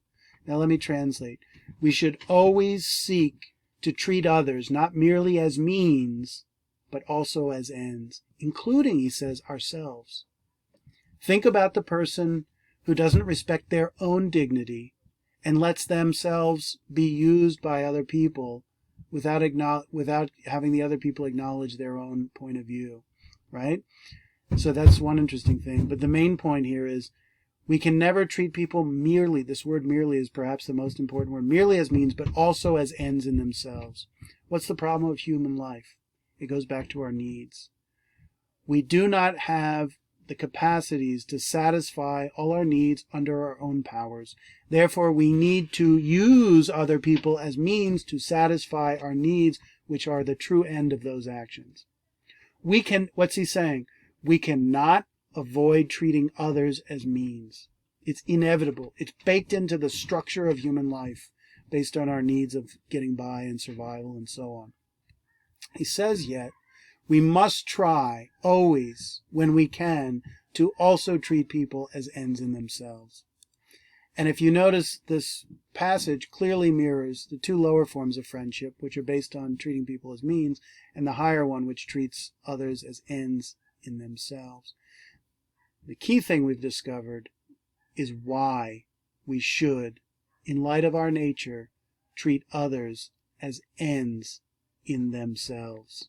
Now let me translate. We should always seek to treat others not merely as means, but also as ends, including, he says, ourselves. Think about the person who doesn't respect their own dignity and lets themselves be used by other people without having the other people acknowledge their own point of view, right? So that's one interesting thing. But the main point here is we can never treat people merely, this word merely is perhaps the most important word, merely as means, but also as ends in themselves. What's the problem of human life? It goes back to our needs. We do not have the capacities to satisfy all our needs under our own powers. Therefore, we need to use other people as means to satisfy our needs, which are the true end of those actions. What's he saying? We cannot avoid treating others as means. It's inevitable. It's baked into the structure of human life, based on our needs of getting by and survival and so on. He says yet, we must try, always, when we can, to also treat people as ends in themselves. And if you notice, this passage clearly mirrors the two lower forms of friendship, which are based on treating people as means, and the higher one, which treats others as ends in themselves. The key thing we've discovered is why we should, in light of our nature, treat others as ends in themselves.